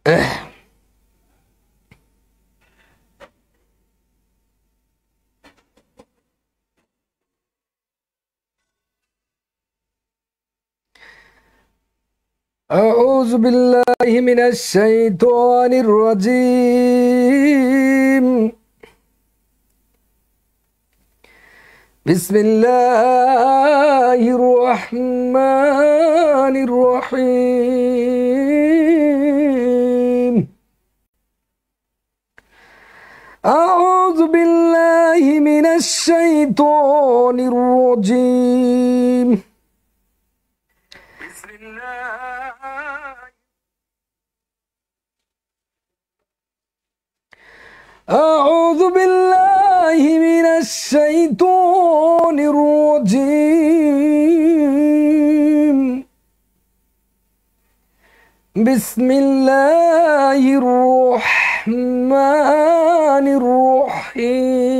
أعوذ بالله من الشيطان الرجيم بسم الله الرحمن الرحيم أعوذ بالله من الشيطان الرجيم بسم الله أعوذ بالله من الشيطان الرجيم بسم الله الرحمن الرحيم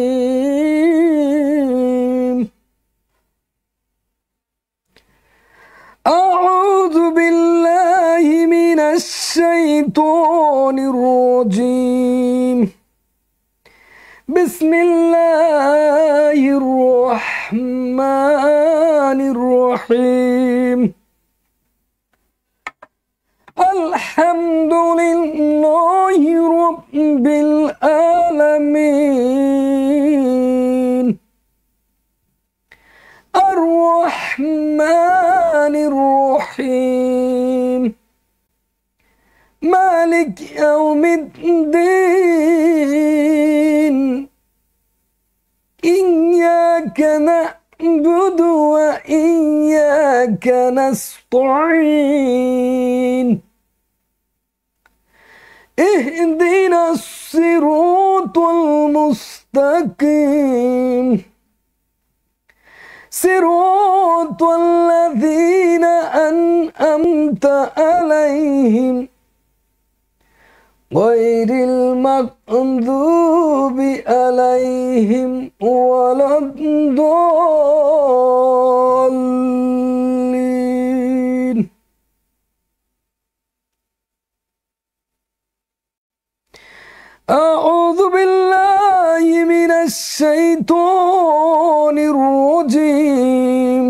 أعوذ بالله من الشيطان الرجيم بسم الله الرحمن الرحيم الحمد لله رب العالمين الرحمن الرحيم مالك يوم الدين إياك نعبد وإياك نستعين اهدنا الصراط المستقيم صراط الذين أنعمت عليهم غير المغضوب عليهم ولا الضالين أعوذ بالله من الشيطان الرجيم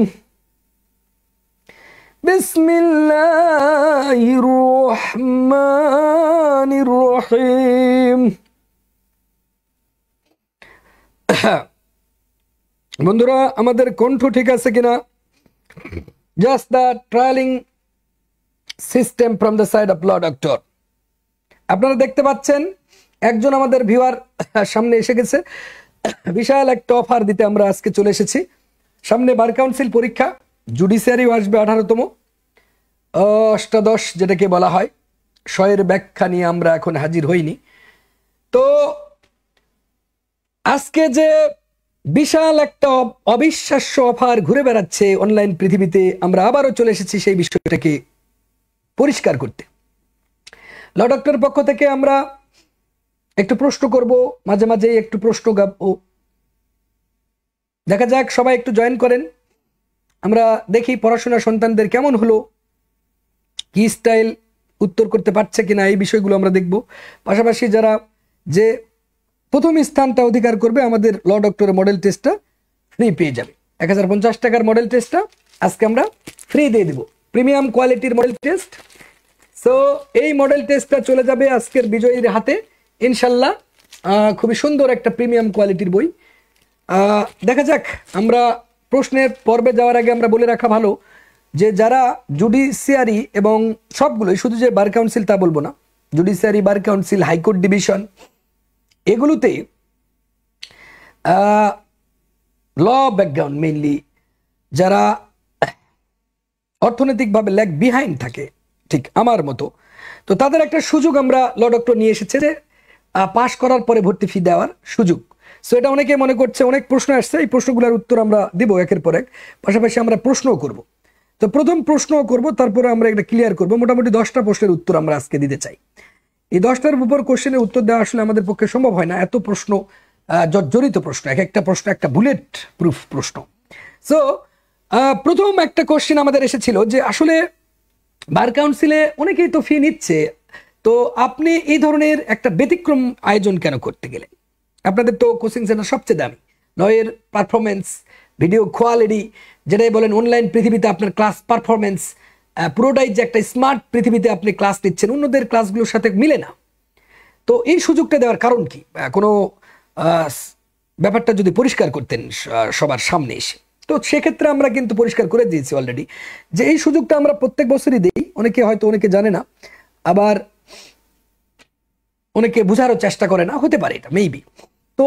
بسم الله الرحمن الرحيم বন্ধুরা আমাদের কণ্ঠ ঠিক আছে কিনা just the trialing system from the side of law Doctor আপনারা দেখতে পাচ্ছেন একজন আমাদের ভিউয়ার সামনে এসে গেছে বিশাল একটা অফার দিতে আমরা আজকে চলে এসেছি সামনে বার কাউন্সিল পরীক্ষা জুডিশিয়ারিও আসবে 18তম অষ্টাদশ যেটাকে বলা হয় শয়ের ব্যাখ্যা নিয়ে আমরা এখন হাজির হইনি তো আজকে যে বিশাল একটা অবিশ্বাস্য অফার ঘুরে বেড়াচ্ছে অনলাইন পৃথিবীতে আমরা আবারও চলে এসেছি সেই বিষয়টাকে পরিষ্কার করতে ল ডক্টর পক্ষ থেকে আমরা একটু প্রশ্ন করব মাঝে মাঝে একটু প্রশ্ন গাবো দেখা যাক সবাই একটু জয়েন করেন আমরা দেখি পড়াশোনা সন্তানদের কেমন হলো কি স্টাইল উত্তর করতে পারছে কিনা এই বিষয়গুলো আমরা দেখব পাশাপাশি যারা যে প্রথম স্থানটা অধিকার করবে আমাদের ল ডক্টরের মডেল টেস্টটা ফ্রি পেয়ে যাবে 1050 টাকার মডেল টেস্টটা আজকে আমরা ফ্রি দিয়ে দেব প্রিমিয়াম কোয়ালিটির মডেল টেস্ট সো এই মডেল টেস্টটা চলে যাবে আজকের বিজয়ীর হাতে ইনশাল্লাহ খুবই সুন্দর একটা প্রিমিয়াম কোয়ালিটির বই দেখা যাক আমরা প্রশ্নের পর্বে যাওয়ার আগে আমরা বলে রাখা ভালো যে যারা জুডিশিয়ারি এবং সবগুলোই শুধু যে বার কাউন্সিল তা বলবো না judiciary bar council high court division এগুলোতে ল ব্যাকগ্রাউন্ড মেইনলি যারা অর্থনৈতিকভাবে ল্যাগ বিহাইন্ড থাকে ঠিক আমার মতো তো তাদের একটা সুযোগ আমরা ল ডক্টর নিয়ে এসেছে যে পাশ করার পরে ভর্তি ফি দেওয়ার সুযোগ সো এটা অনেকে মনে করছে অনেক প্রশ্ন আসছে এই প্রশ্নগুলোর উত্তর আমরা দেব একের পর এক পাশাপাশি আমরা প্রশ্নও করব তো প্রথম প্রশ্নও করব তারপরে আমরা এটা ক্লিয়ার করব মোটামুটি 10টা প্রশ্নের উত্তর আমরা আজকে দিতে চাই এই 10টার উপর কোশ্চেনের উত্তর দেওয়া আসলে আমাদের পক্ষে সম্ভব হয় না এত প্রশ্ন জড়িত প্রশ্ন এক একটা প্রশ্ন একটা বুলেট প্রুফ প্রশ্ন সো প্রথম একটা কোশ্চেন আমাদের এসেছিল যে আসলে বার কাউন্সিলে অনেকেই তো ফি নিচ্ছে তো আপনি এই ধরনের একটা ব্যতিক্রম আয়োজন কেন করতে গেলেন? আপনাদের তো কোচিং সেন্টার সবচেয়ে দামি, লয়ের পারফরমেন্স, ভিডিও কোয়ালিটি, যেটাই বলেন অনলাইন পৃথিবীতে আপনার ক্লাস পারফরমেন্স পুরোটাই যে একটা স্মার্ট পৃথিবীতে আপনি ক্লাস নিচ্ছেন, অন্যদের ক্লাসগুলোর সাথে মিলে না। তো এই সুযোগটা দেওয়ার কারণ কি? কোনো ব্যাপারটা যদি পরিষ্কার করতেন সবার সামনে এসে, তো সেক্ষেত্রে আমরা কিন্তু পরিষ্কার করে দিয়েছি অলরেডি যে এই সুযোগটা আমরা প্রত্যেক বছরই দিই। অনেকে হয়তো অনেকে জানে না, আবার অনেকে বোঝারও চেষ্টা করে না, হতে পারে এটা মেবি। তো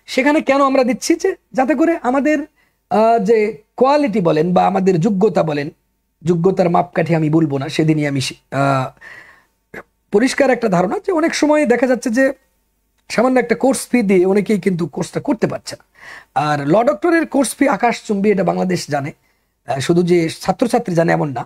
সেখানে কেন আমরা দিচ্ছি? যে যাতে করে আমাদের যে কোয়ালিটি বলেন বা আমাদের যোগ্যতা বলেন, যোগ্যতার মাপকাঠি আমি বলবো না, সেদিনই আমি পরিষ্কার একটা ধারণা যে অনেক সময় দেখা যাচ্ছে যে সামান্য একটা কোর্স ফি দিয়ে অনেকেই কিন্তু কোর্সটা করতে পারছে না। আর ল ডক্টরের কোর্স ফি আকাশচুম্বী, এটা বাংলাদেশ জানে, শুধু যে ছাত্রছাত্রী জানে এমন না,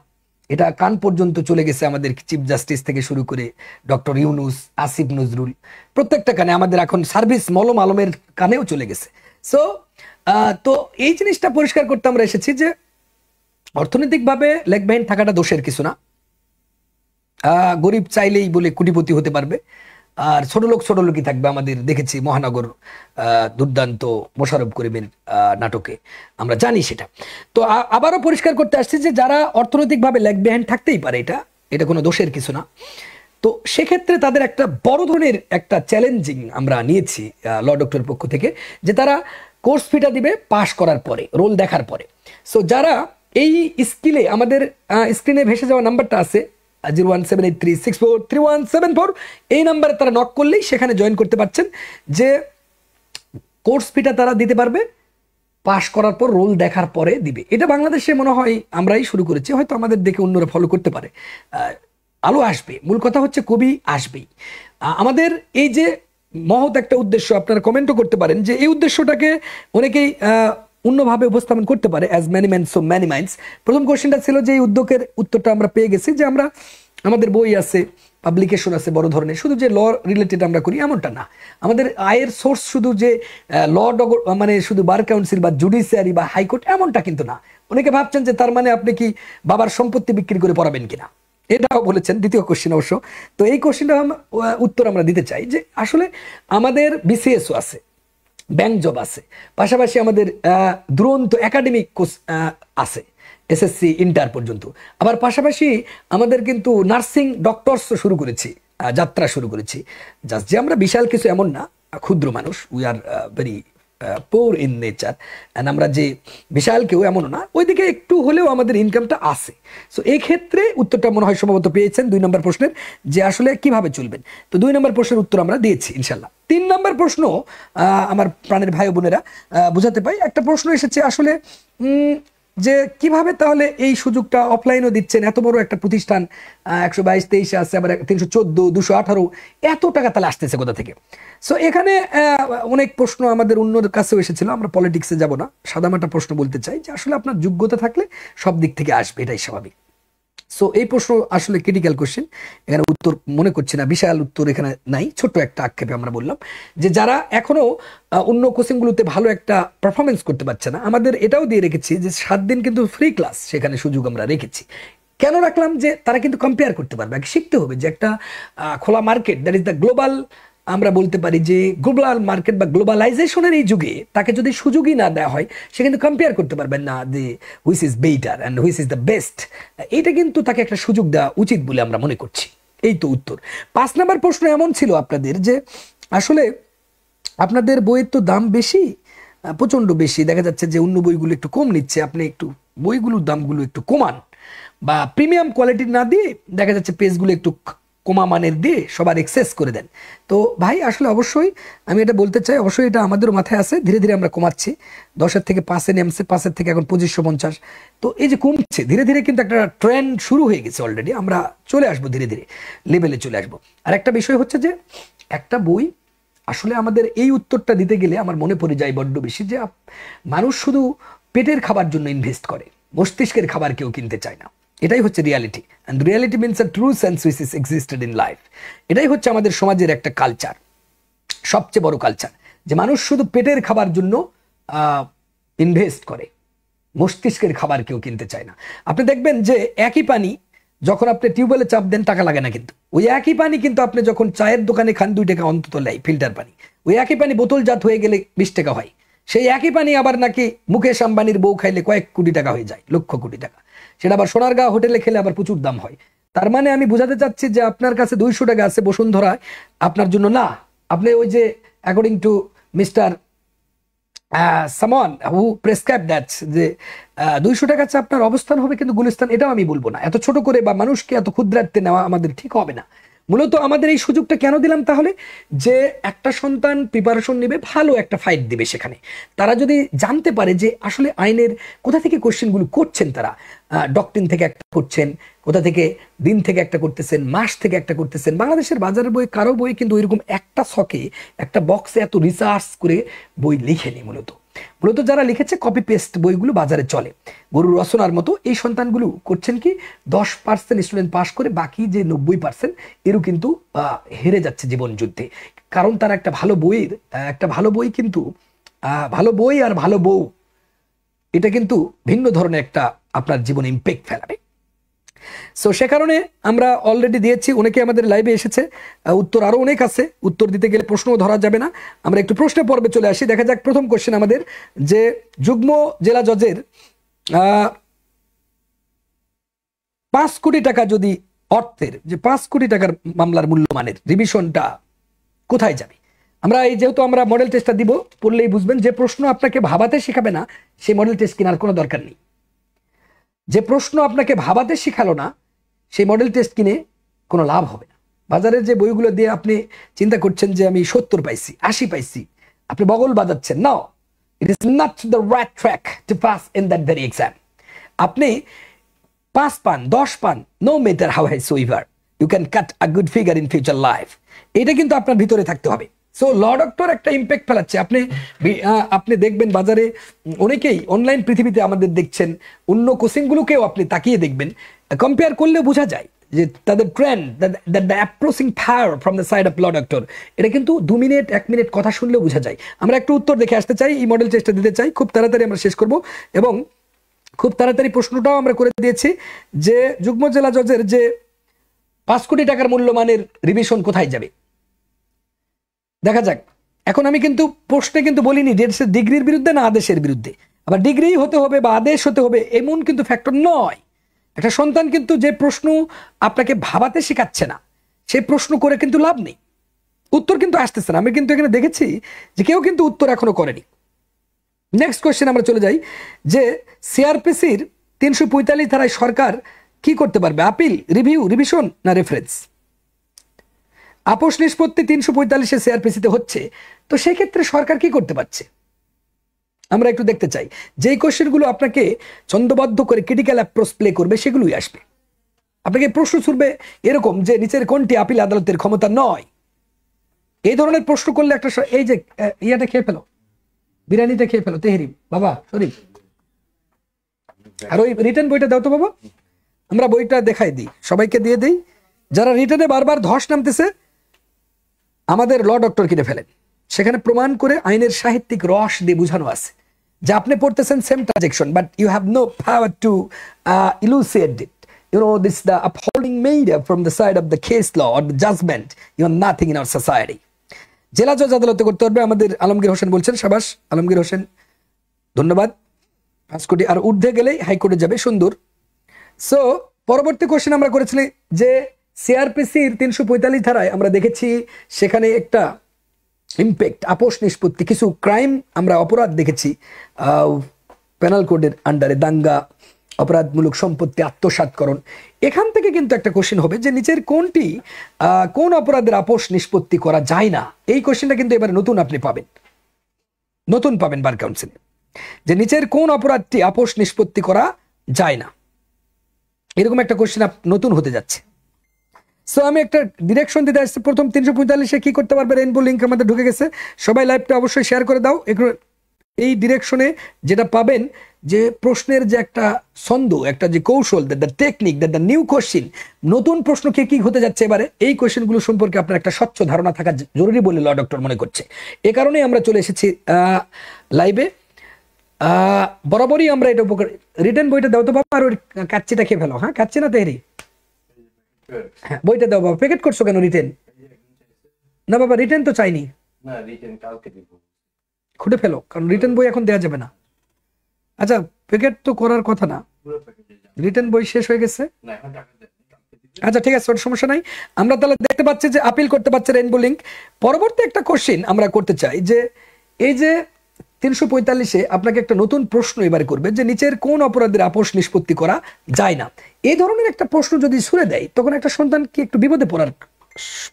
এটা কান পর্যন্ত চলে গেছে আমাদের চিফ জাস্টিস থেকে শুরু করে ডক্টর ইউনুস, আসিফ নজরুল, প্রত্যেকটা কানে, আমাদের এখন সার্ভিস মলম আলমের কানেও চলে গেছে। সো তো এই জিনিসটা পরিষ্কার করতে আমরা এসেছি যে অর্থনৈতিকভাবে লেগবাহিন থাকাটা দোষের কিছু না। গরিব চাইলেই বলে কোটিপতি হতে পারবে, আর ছোট লোকই থাকবে। আমাদের দেখেছি মহানগর দুর্দান্ত মোশাররফ করিমের নাটকে, আমরা জানি সেটা। তো আবারও পরিষ্কার করতে আসছি যে যারা অর্থনৈতিকভাবে ল্যাগ বিহাইন্ড থাকতেই পারে, এটা কোনো দোষের কিছু না। তো সেক্ষেত্রে তাদের একটা বড় ধরনের একটা চ্যালেঞ্জিং আমরা নিয়েছি ল ডক্টরের পক্ষ থেকে, যে তারা কোর্স ফিটা দিবে পাশ করার পরে, রোল দেখার পরে। সো যারা এই স্কিলে, আমাদের স্ক্রিনে ভেসে যাওয়া নাম্বারটা আছে 01783643174, এই নাম্বারে তারা নক করলেই সেখানে জয়েন করতে পারছেন, যে কোর্স ফিটা তারা দিতে পারবে পাশ করার পর, রোল দেখার পরে দিবে। এটা বাংলাদেশে মনে হয় আমরাই শুরু করেছি, হয়তো আমাদের দেখে অন্যরা ফলো করতে পারে। আলো আসবে, মূল কথা হচ্ছে কবি আসবেই। আমাদের এই যে মহৎ একটা উদ্দেশ্য, আপনারা কমেন্টও করতে পারেন যে এই উদ্দেশ্যটাকে অনেকেই অন্যভাবে উপস্থাপন করতে পারে, as many man so many minds. প্রথম কোশ্চেনটা ছিল যে এই উদ্যোগের উত্তরটা আমরা পেয়ে গেছি, যে আমরা আমাদের বই আছে, পাবলিকেশন আছে বড় ধরনের, শুধু যে ল রিলেটেড আমরা করি এমনটা না। আমাদের আয়ের সোর্স শুধু যে মানে শুধু বার কাউন্সিল বা জুডিশিয়ারি বা হাইকোর্ট এমনটা কিন্তু না। অনেকে ভাবছেন যে তার মানে আপনি কি বাবার সম্পত্তি বিক্রি করে পড়াবেন কিনা, এটাও বলেছেন দ্বিতীয় কোশ্চেন অবশ্য। তো এই কোশ্চেনটা উত্তর আমরা দিতে চাই যে আসলে আমাদের বিসিএসও আছে, ব্যাংক জব আছে, পাশাপাশি আমাদের দুরন্ত একাডেমিক কোর্স আছে, এসএসসি ইন্টার পর্যন্ত। আবার পাশাপাশি আমাদের কিন্তু নার্সিং ডক্টরস শুরু করেছি, যাত্রা শুরু করেছি। জাস্ট যে আমরা বিশাল কিছু এমন না, ক্ষুদ্র মানুষ, we are very poor in nature, and আমরা যে বিশাল কেউ এমনও না, ওইদিকে একটু হলেও আমাদের ইনকামটা আছে। সো এই ক্ষেত্রে উত্তরটা মনে হয় সম্ভবত পেয়েছেন 2 নম্বর প্রশ্নের, যে আসলে কিভাবে চলবেন। তো 2 নম্বর প্রশ্নের উত্তর আমরা দিয়েছি ইনশাল্লাহ। 3 নম্বর প্রশ্ন আমার প্রাণের ভাই বোনেরা বুঝাতে পাই, একটা প্রশ্ন এসেছে আসলে যে কিভাবে তাহলে এই সুযোগটা অফলাইনও দিচ্ছেন, এত বড় একটা প্রতিষ্ঠান, 122-23 আছে, আবার 314, 218, এত টাকা তাহলে আসতেছে কোথা থেকে? সো এখানে অনেক প্রশ্ন আমাদের অন্যদের কাছেও এসেছিল, আমরা পলিটিক্সে যাব না, সাদামাটা প্রশ্ন বলতে চাই যে আসলে আপনার যোগ্যতা থাকলে সব দিক থেকে আসবে, এটাই স্বাভাবিক। সো এই প্রশ্ন আসলে ক্রিটিক্যাল কোশ্চেন, এখানে উত্তর মনে করছি না, বিশাল উত্তর এখানে নাই, ছোট্ট একটা আক্ষেপে আমরা বললাম যে যারা এখনো অন্য কোচিংগুলোতে ভালো একটা পারফরমেন্স করতে পারছে না, আমাদের এটাও দিয়ে রেখেছি যে 7 দিন কিন্তু ফ্রি ক্লাস, সেখানে সুযোগ আমরা রেখেছি। কেন রাখলাম? যে তারা কিন্তু কম্পেয়ার করতে পারবে, আগে শিখতে হবে যে একটা খোলা market, that is the global, আমরা বলতে পারি যে গ্লোবাল মার্কেট বা গ্লোবালাইজেশনের এই যুগে তাকে যদি সুযোগই না দেওয়া হয়, সে কিন্তু কম্পেয়ার করতে পারবেন না যে which is better and which is the best. এটা কিন্তু তাকে একটা সুযোগ দেওয়া উচিত বলে আমরা মনে করছি। এই তো উত্তর। 5 নম্বর প্রশ্ন এমন ছিল আপনাদের যে আসলে আপনাদের বইয়ের তো দাম বেশি, প্রচণ্ড বেশি, দেখা যাচ্ছে যে অন্য বইগুলো একটু কম নিচ্ছে, আপনি একটু বইগুলোর দামগুলো একটু কমান, বা প্রিমিয়াম কোয়ালিটির না দিয়ে দেখা যাচ্ছে পেজগুলো একটু কমা মানের দিয়ে সবার এক্সেস করে দেন। তো ভাই আসলে অবশ্যই আমি এটা বলতে চাই, অবশ্যই এটা আমাদেরও মাথায় আছে, ধীরে ধীরে আমরা কমাচ্ছি, 10-এর থেকে 5-এ নেমছে, 5-এর থেকে এখন 2550। তো এই যে কমছে ধীরে ধীরে, কিন্তু একটা ট্রেন্ড শুরু হয়ে গেছে অলরেডি, আমরা চলে আসবো ধীরে ধীরে লেভেলে চলে আসবো। আর একটা বিষয় হচ্ছে যে একটা বই আসলে আমাদের এই উত্তরটা দিতে গেলে আমার মনে পড়ে যায় বড্ড বেশি যে মানুষ শুধু পেটের খাবার জন্য ইনভেস্ট করে, মস্তিষ্কের খাবার কেউ কিনতে চায় না। এটাই হচ্ছে reality, and reality means a true sense which is existed in life. এটাই হচ্ছে আমাদের সমাজের একটা কালচার, সবচেয়ে বড় কালচার, যে মানুষ শুধু পেটের খাবার জন্য ইনভেস্ট করে, মস্তিষ্কের খাবার কেউ কিনতে চায় না। আপনি দেখবেন যে একই পানি যখন আপনি টিউবওয়েলে চাপ দেন টাকা লাগে না, কিন্তু ওই একই পানি কিন্তু আপনি যখন চায়ের দোকানে খান 2 টাকা অন্তত নেয় ফিল্টার পানি, ওই একই পানি বোতলজাত হয়ে গেলে 20 টাকা হয়। সেই একই পানি আবার নাকি মুকেশ আম্বানির বউ খাইলে কয়েক কোটি টাকা হয়ে যায়, লক্ষ কোটি টাকা। সেটা আবার সোনারগাঁও হোটেলে খেলে আবার প্রচুর দাম হয়। তার মানে আমি বুঝাতে চাচ্ছি যে আপনার কাছে 200 টাকা আছে বসুন্ধরা, আপনার জন্য না। আপনি ওই যে according to mister someone who prescribe that, যে 200 টাকা আছে আপনার অবস্থান হবে কিন্তু গুলিস্তান, এটাও আমি বলবো না। এত ছোট করে বা মানুষকে এত ক্ষুদ্রার্থে নেওয়া আমাদের ঠিক হবে না। মূলত আমাদের এই সুযোগটা কেন দিলাম তাহলে, যে একটা সন্তান প্রিপারেশন নেবে, ভালো একটা ফাইট দিবে, সেখানে তারা যদি জানতে পারে যে আসলে আইনের কোথা থেকে কোশ্চেনগুলো করছেন, তারা ডক্ট্রিন থেকে একটা করছেন, কোথা থেকে দিন থেকে একটা করতেছেন, মাস থেকে একটা করতেছেন। বাংলাদেশের বাজারের বই কারো বই কিন্তু ওইরকম একটা ছকে একটা বক্সে এত রিসার্চ করে বই লিখেনি। মূলত যারা লিখেছে কপি পেস্ট বইগুলো বাজারে চলে, গরুর রচনার মতো। এই সন্তানগুলো করছেন কি 10% স্টুডেন্ট পাস করে, বাকি যে 90% এরও কিন্তু হেরে যাচ্ছে জীবন যুদ্ধে। কারণ তারা একটা ভালো বই কিন্তু ভালো বই আর ভালো বউ, এটা কিন্তু ভিন্ন ধরনের একটা আপনার জীবনে ইম্প্যাক্ট ফেলাবে। সো সে কারণে আমরা অলরেডি দিয়েছি, অনেকে আমাদের লাইভে এসেছে, উত্তর আরো অনেক আছে, উত্তর দিতে গেলে প্রশ্নও ধরা যাবে না। আমরা একটু প্রশ্নের পর্বে চলে আসি। দেখা যাক প্রথম কোশ্চেন আমাদের, যে যুগ্ম জেলা জজের 5 কোটি টাকা যদি অর্থের, যে 5 কোটি টাকার মামলার মূল্যমানের রিভিশনটা কোথায় যাবে? আমরা এই যেহেতু আমরা মডেল টেস্টটা দিব, পড়লেই বুঝবেন যে প্রশ্ন আপনাকে ভাবাতে শেখাবে না, সেই মডেল টেস্ট কেনার কোনো দরকার নেই। যে প্রশ্ন আপনাকে ভাবাতে শেখালো না, সেই মডেল টেস্ট কিনে কোনো লাভ হবে না। বাজারের যে বইগুলো দিয়ে আপনি চিন্তা করছেন যে আমি 70 পাইছি, 80 পাইছি, আপনি বগল বাজাচ্ছেন। Now, it is not the right track to pass in that very exam. আপনি 5 পান, 10 পান, no matter how high soever, you can cut a good figure in future life. এটা কিন্তু আপনার ভিতরে থাকতে হবে। সো ল ডক্টর একটা ইম্প্যাক্ট ফেলাচ্ছে। আপনি দেখবেন বাজারে অনেকেই অনলাইন পৃথিবীতে আমাদের দেখছেন, অন্য কোচিংগুলোকেও আপনি তাকিয়ে দেখবেন, কম্পেয়ার করলে বোঝা যায় যে তাদের trend, the approaching fire from the side of law doctor, এটা কিন্তু 2 মিনিট 1 মিনিট কথা শুনলেও বোঝা যায়। আমরা একটু উত্তর দেখে আসতে চাই, এই মডেল টেস্টটা দিতে চাই, খুব তাড়াতাড়ি আমরা শেষ করব। এবং খুব তাড়াতাড়ি প্রশ্নটাও আমরা করে দিয়েছি, যে যুগ্ম জেলা জজের যে 5 কোটি টাকার মূল্যমানের রিভিশন কোথায় যাবে। দেখা যাক। এখন আমি কিন্তু প্রশ্নে কিন্তু বলিনি ডিগ্রির বিরুদ্ধে না আদেশের বিরুদ্ধে। আবার ডিগ্রি হতে হবে বা আদেশ হতে হবে এমন কিন্তু ফ্যাক্টর নয়। একটা সন্তান কিন্তু যে প্রশ্ন আপনাকে ভাবাতে শেখাচ্ছে না, সেই প্রশ্ন করে কিন্তু লাভ নেই, উত্তর কিন্তু আসতেছে না। আমি কিন্তু এখানে দেখেছি যে কেউ কিন্তু উত্তর এখনো করেনি। নেক্সট কোয়েশ্চেন আমরা চলে যাই, যে সিআরপিসির 345 ধারায় সরকার কি করতে পারবে? আপিল, রিভিউ, রিভিশন না রেফারেন্স? আপোষ নিষ্পত্তি 345 সিআরপিসিতে হচ্ছে, তো সেই ক্ষেত্রে সরকার কি করতে পারছে আমরা একটু দেখতে চাই। যেই কোশ্চেনগুলো আপনাকে ছন্দবদ্ধ করে ক্রিটিক্যাল অ্যাপ্রোচ প্লে করবে সেগুলোই আসবে। আপনাকে প্রশ্ন ছুড়বে এরকম যে নিচের কোনটি আপিল আদালতের ক্ষমতা নয়, এই ধরনের প্রশ্ন করলে একটা এই যে ইয়াটা খেয়ে ফেলো, বিরিয়ানিটা খেয়ে ফেলো, তেহরি বাবা শরীফ, আর ওই রিটার্ন বইটা দাও তো বাবা, আমরা বইটা দেখাই দিই, সবাইকে দিয়ে দিই। যারা রিটার্নে বারবার ধস নামতেছে, আমাদের ল ডক্টর কিনে ফেলেন, সেখানে প্রমাণ করে আইনের সাহিত্যিক রস দিয়ে বুঝানো আছে যে আপনি পড়তেছেন same transaction, but you have no power to elucidate it. You know, this the upholding made from the side of the case law or the judgment. You are nothing in our society. জেলা জজ আদালতে করতে পারবে। আমাদের আলমগীর হোসেন বলছেন, সাবাস আলমগীর হোসেন, ধন্যবাদ। 5 কোটি আর ঊর্ধ্বে গেলেই হাইকোর্টে যাবে, সুন্দর। সো পরবর্তী কোশ্চেন আমরা করেছিলি যে সিআরপিসির 345 ধারায় আমরা দেখেছি সেখানে একটা ইম্প্যাক্ট, আপোষ নিষ্পত্তি, কিছু ক্রাইম আমরা অপরাধ দেখেছি পেনাল কোডের আন্ডারে, দাঙ্গা, অপরাধমূলক সম্পত্তি আত্মসাৎকরণ। এখান থেকে কিন্তু একটা কোশ্চেন হবে যে নিচের কোনটি কোন অপরাধের আপোষ নিষ্পত্তি করা যায় না। এই কোশ্চেনটা কিন্তু এবারে নতুন আপনি পাবেন, নতুন পাবেন বার কাউন্সিলে, যে নিচের কোন অপরাধটি আপোষ নিষ্পত্তি করা যায় না, এরকম একটা কোশ্চেন নতুন হতে যাচ্ছে। সো আমি একটা ডিরেকশন দিতে আসছি। প্রথম 345-এ কি করতে পারবে, রেইনবো লিঙ্ক আমাদের ঢুকে গেছে, সবাই লাইভটা অবশ্যই শেয়ার করে দাও। এই ডিরেকশনে যেটা পাবেন, যে প্রশ্নের যে একটা ছন্দ, একটা যে কৌশল, the technique, the new question, নতুন প্রশ্ন কি হতে যাচ্ছে এবারে, এই কোশ্চেনগুলো সম্পর্কে আপনার একটা স্বচ্ছ ধারণা থাকা জরুরি বলে ল ডক্টর মনে করছে। এ কারণেই আমরা চলে এসেছি লাইভে। বরাবরই আমরা এটা উপকার। রিটার্ন বইটা দাও তো বাবা, আর ওই কাচ্চিটা খেয়ে ফেলো। হ্যাঁ, কাচ্চি না তেহরি, হ্যাঁ বইটা দাও বাবা। প্যাকেট করছো কেন রিটেন? না বাবা রিটেন তো চাইনি, খুঁটে ফেলো, কারণ রিটেন বই এখন দেওয়া যাবে না। আচ্ছা প্যাকেট তো করার কথা না, রিটেন বই শেষ হয়ে গেছে। আচ্ছা ঠিক আছে, ওটা সমস্যা নাই। আমরা তাহলে দেখতে পাচ্ছি যে আপিল করতে পারছে রেইনবো লিংক। পরবর্তী একটা কোশ্চিন আমরা করতে চাই যে এই যে 345-এ আপনাকে একটা নতুন প্রশ্ন এবারে করবে যে নিচের কোন অপরাধের আপোষ নিষ্পত্তি করা যায় না। এই ধরনের একটা প্রশ্ন যদি ছুড়ে দেয় তখন একটা সন্তান কি একটু বিপদে পড়ার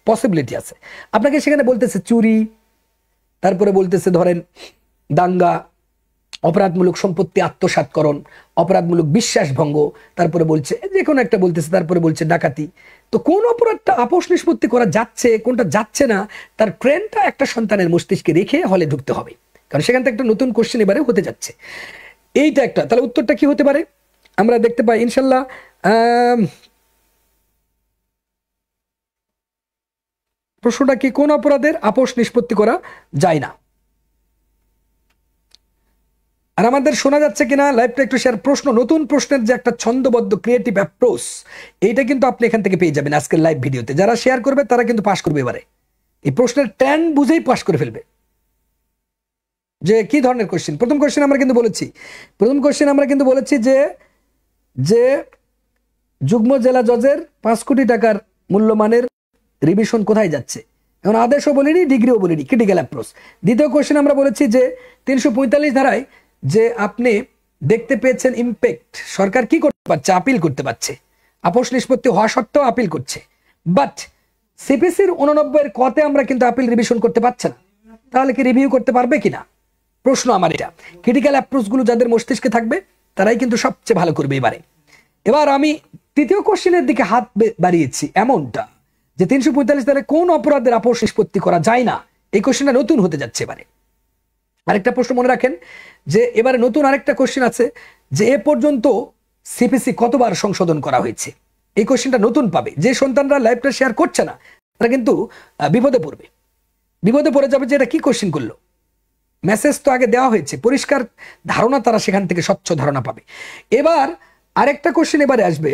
পসিবিলিটি আছে। আপনাকে সেখানে বলতেছে চুরি, তারপরে বলতেছে ধরেন দাঙ্গা, অপরাধমূলক সম্পত্তি আত্মসাৎকরণ, অপরাধমূলক বিশ্বাসভঙ্গ, তারপরে বলছে যে কোনো একটা বলতেছে, তারপরে বলছে ডাকাতি। তো কোন অপরাধটা আপোষ নিষ্পত্তি করা যাচ্ছে, কোনটা যাচ্ছে না, তার ট্রেনটা একটা সন্তানের মস্তিষ্কে রেখে হলে ঢুকতে হবে, কারণ সেখান থেকে একটা নতুন কোশ্চেন এবারে হতে যাচ্ছে। এইটা একটা, তাহলে উত্তরটা কি হতে পারে আমরা দেখতে পাই ইনশাল্লাহ। প্রশ্নটা কি, কোন অপরাধের আপোষ নিষ্পত্তি করা যায় না। আর আমাদের শোনা যাচ্ছে কিনা লাইভটা একটু শেয়ার। প্রশ্ন, নতুন প্রশ্নের যে একটা ছন্দবদ্ধ ক্রিয়েটিভ অ্যাপ্রোচ, এইটা কিন্তু আপনি এখান থেকে পেয়ে যাবেন আজকের লাইভ ভিডিওতে। যারা শেয়ার করবে তারা কিন্তু পাস করবে এবারে, এই প্রশ্নের ট্যান বুঝেই পাস করে ফেলবে যে কি ধরনের কোশ্চেন। প্রথম কোশ্চেন আমরা কিন্তু বলেছি যে যুগ্ম জেলা জজের 5 কোটি টাকার মূল্যমানের রিভিশন কোথায় যাচ্ছে। এখন আদেশও বলিনি, ডিগ্রিও বলিনি, ক্রিটিক্যাল অ্যাপ্রোচ। দ্বিতীয় কোশ্চেন আমরা বলেছি যে 345 ধারায় যে আপনি দেখতে পেয়েছেন ইম্প্যাক্ট, সরকার কি করতে পারছে, আপিল করতে পারছে, আপোষ নিষ্পত্তি হওয়া সত্ত্বেও আপিল করছে। বাট সিপিসির 89 কতে আমরা কিন্তু আপিল রিভিশন করতে পারছে না, তাহলে কি রিভিউ করতে পারবে কিনা প্রশ্ন আমার এটা। ক্রিটিক্যাল অ্যাপ্রোচ গুলো যাদের মস্তিষ্কে থাকবে তারাই কিন্তু সবচেয়ে ভালো করবে এবারে। এবার আমি তৃতীয় কোশ্চেনের দিকে হাত বাড়িয়েছি এমনটা যে 345 ধারায় কোন অপরাধের আপোষ নিষ্পত্তি করা যায় না, এই কোশ্চেনটা নতুন হতে যাচ্ছে এবারে। আরেকটা প্রশ্ন মনে রাখেন যে এবারে নতুন আরেকটা কোশ্চেন আছে যে এ পর্যন্ত সিপিসি কতবার সংশোধন করা হয়েছে, এই কোশ্চেনটা নতুন পাবে। যে সন্তানরা লাইভটা শেয়ার করছে না তারা কিন্তু বিপদে পড়ে যাবে যে এটা কি কোশ্চেন করলো। মেসেজ তো আগে দেওয়া হয়েছে, পরিষ্কার ধারণা তারা সেখান থেকে স্বচ্ছ ধারণা পাবে। এবার আরেকটা কোশ্চেন এবারে আসবে,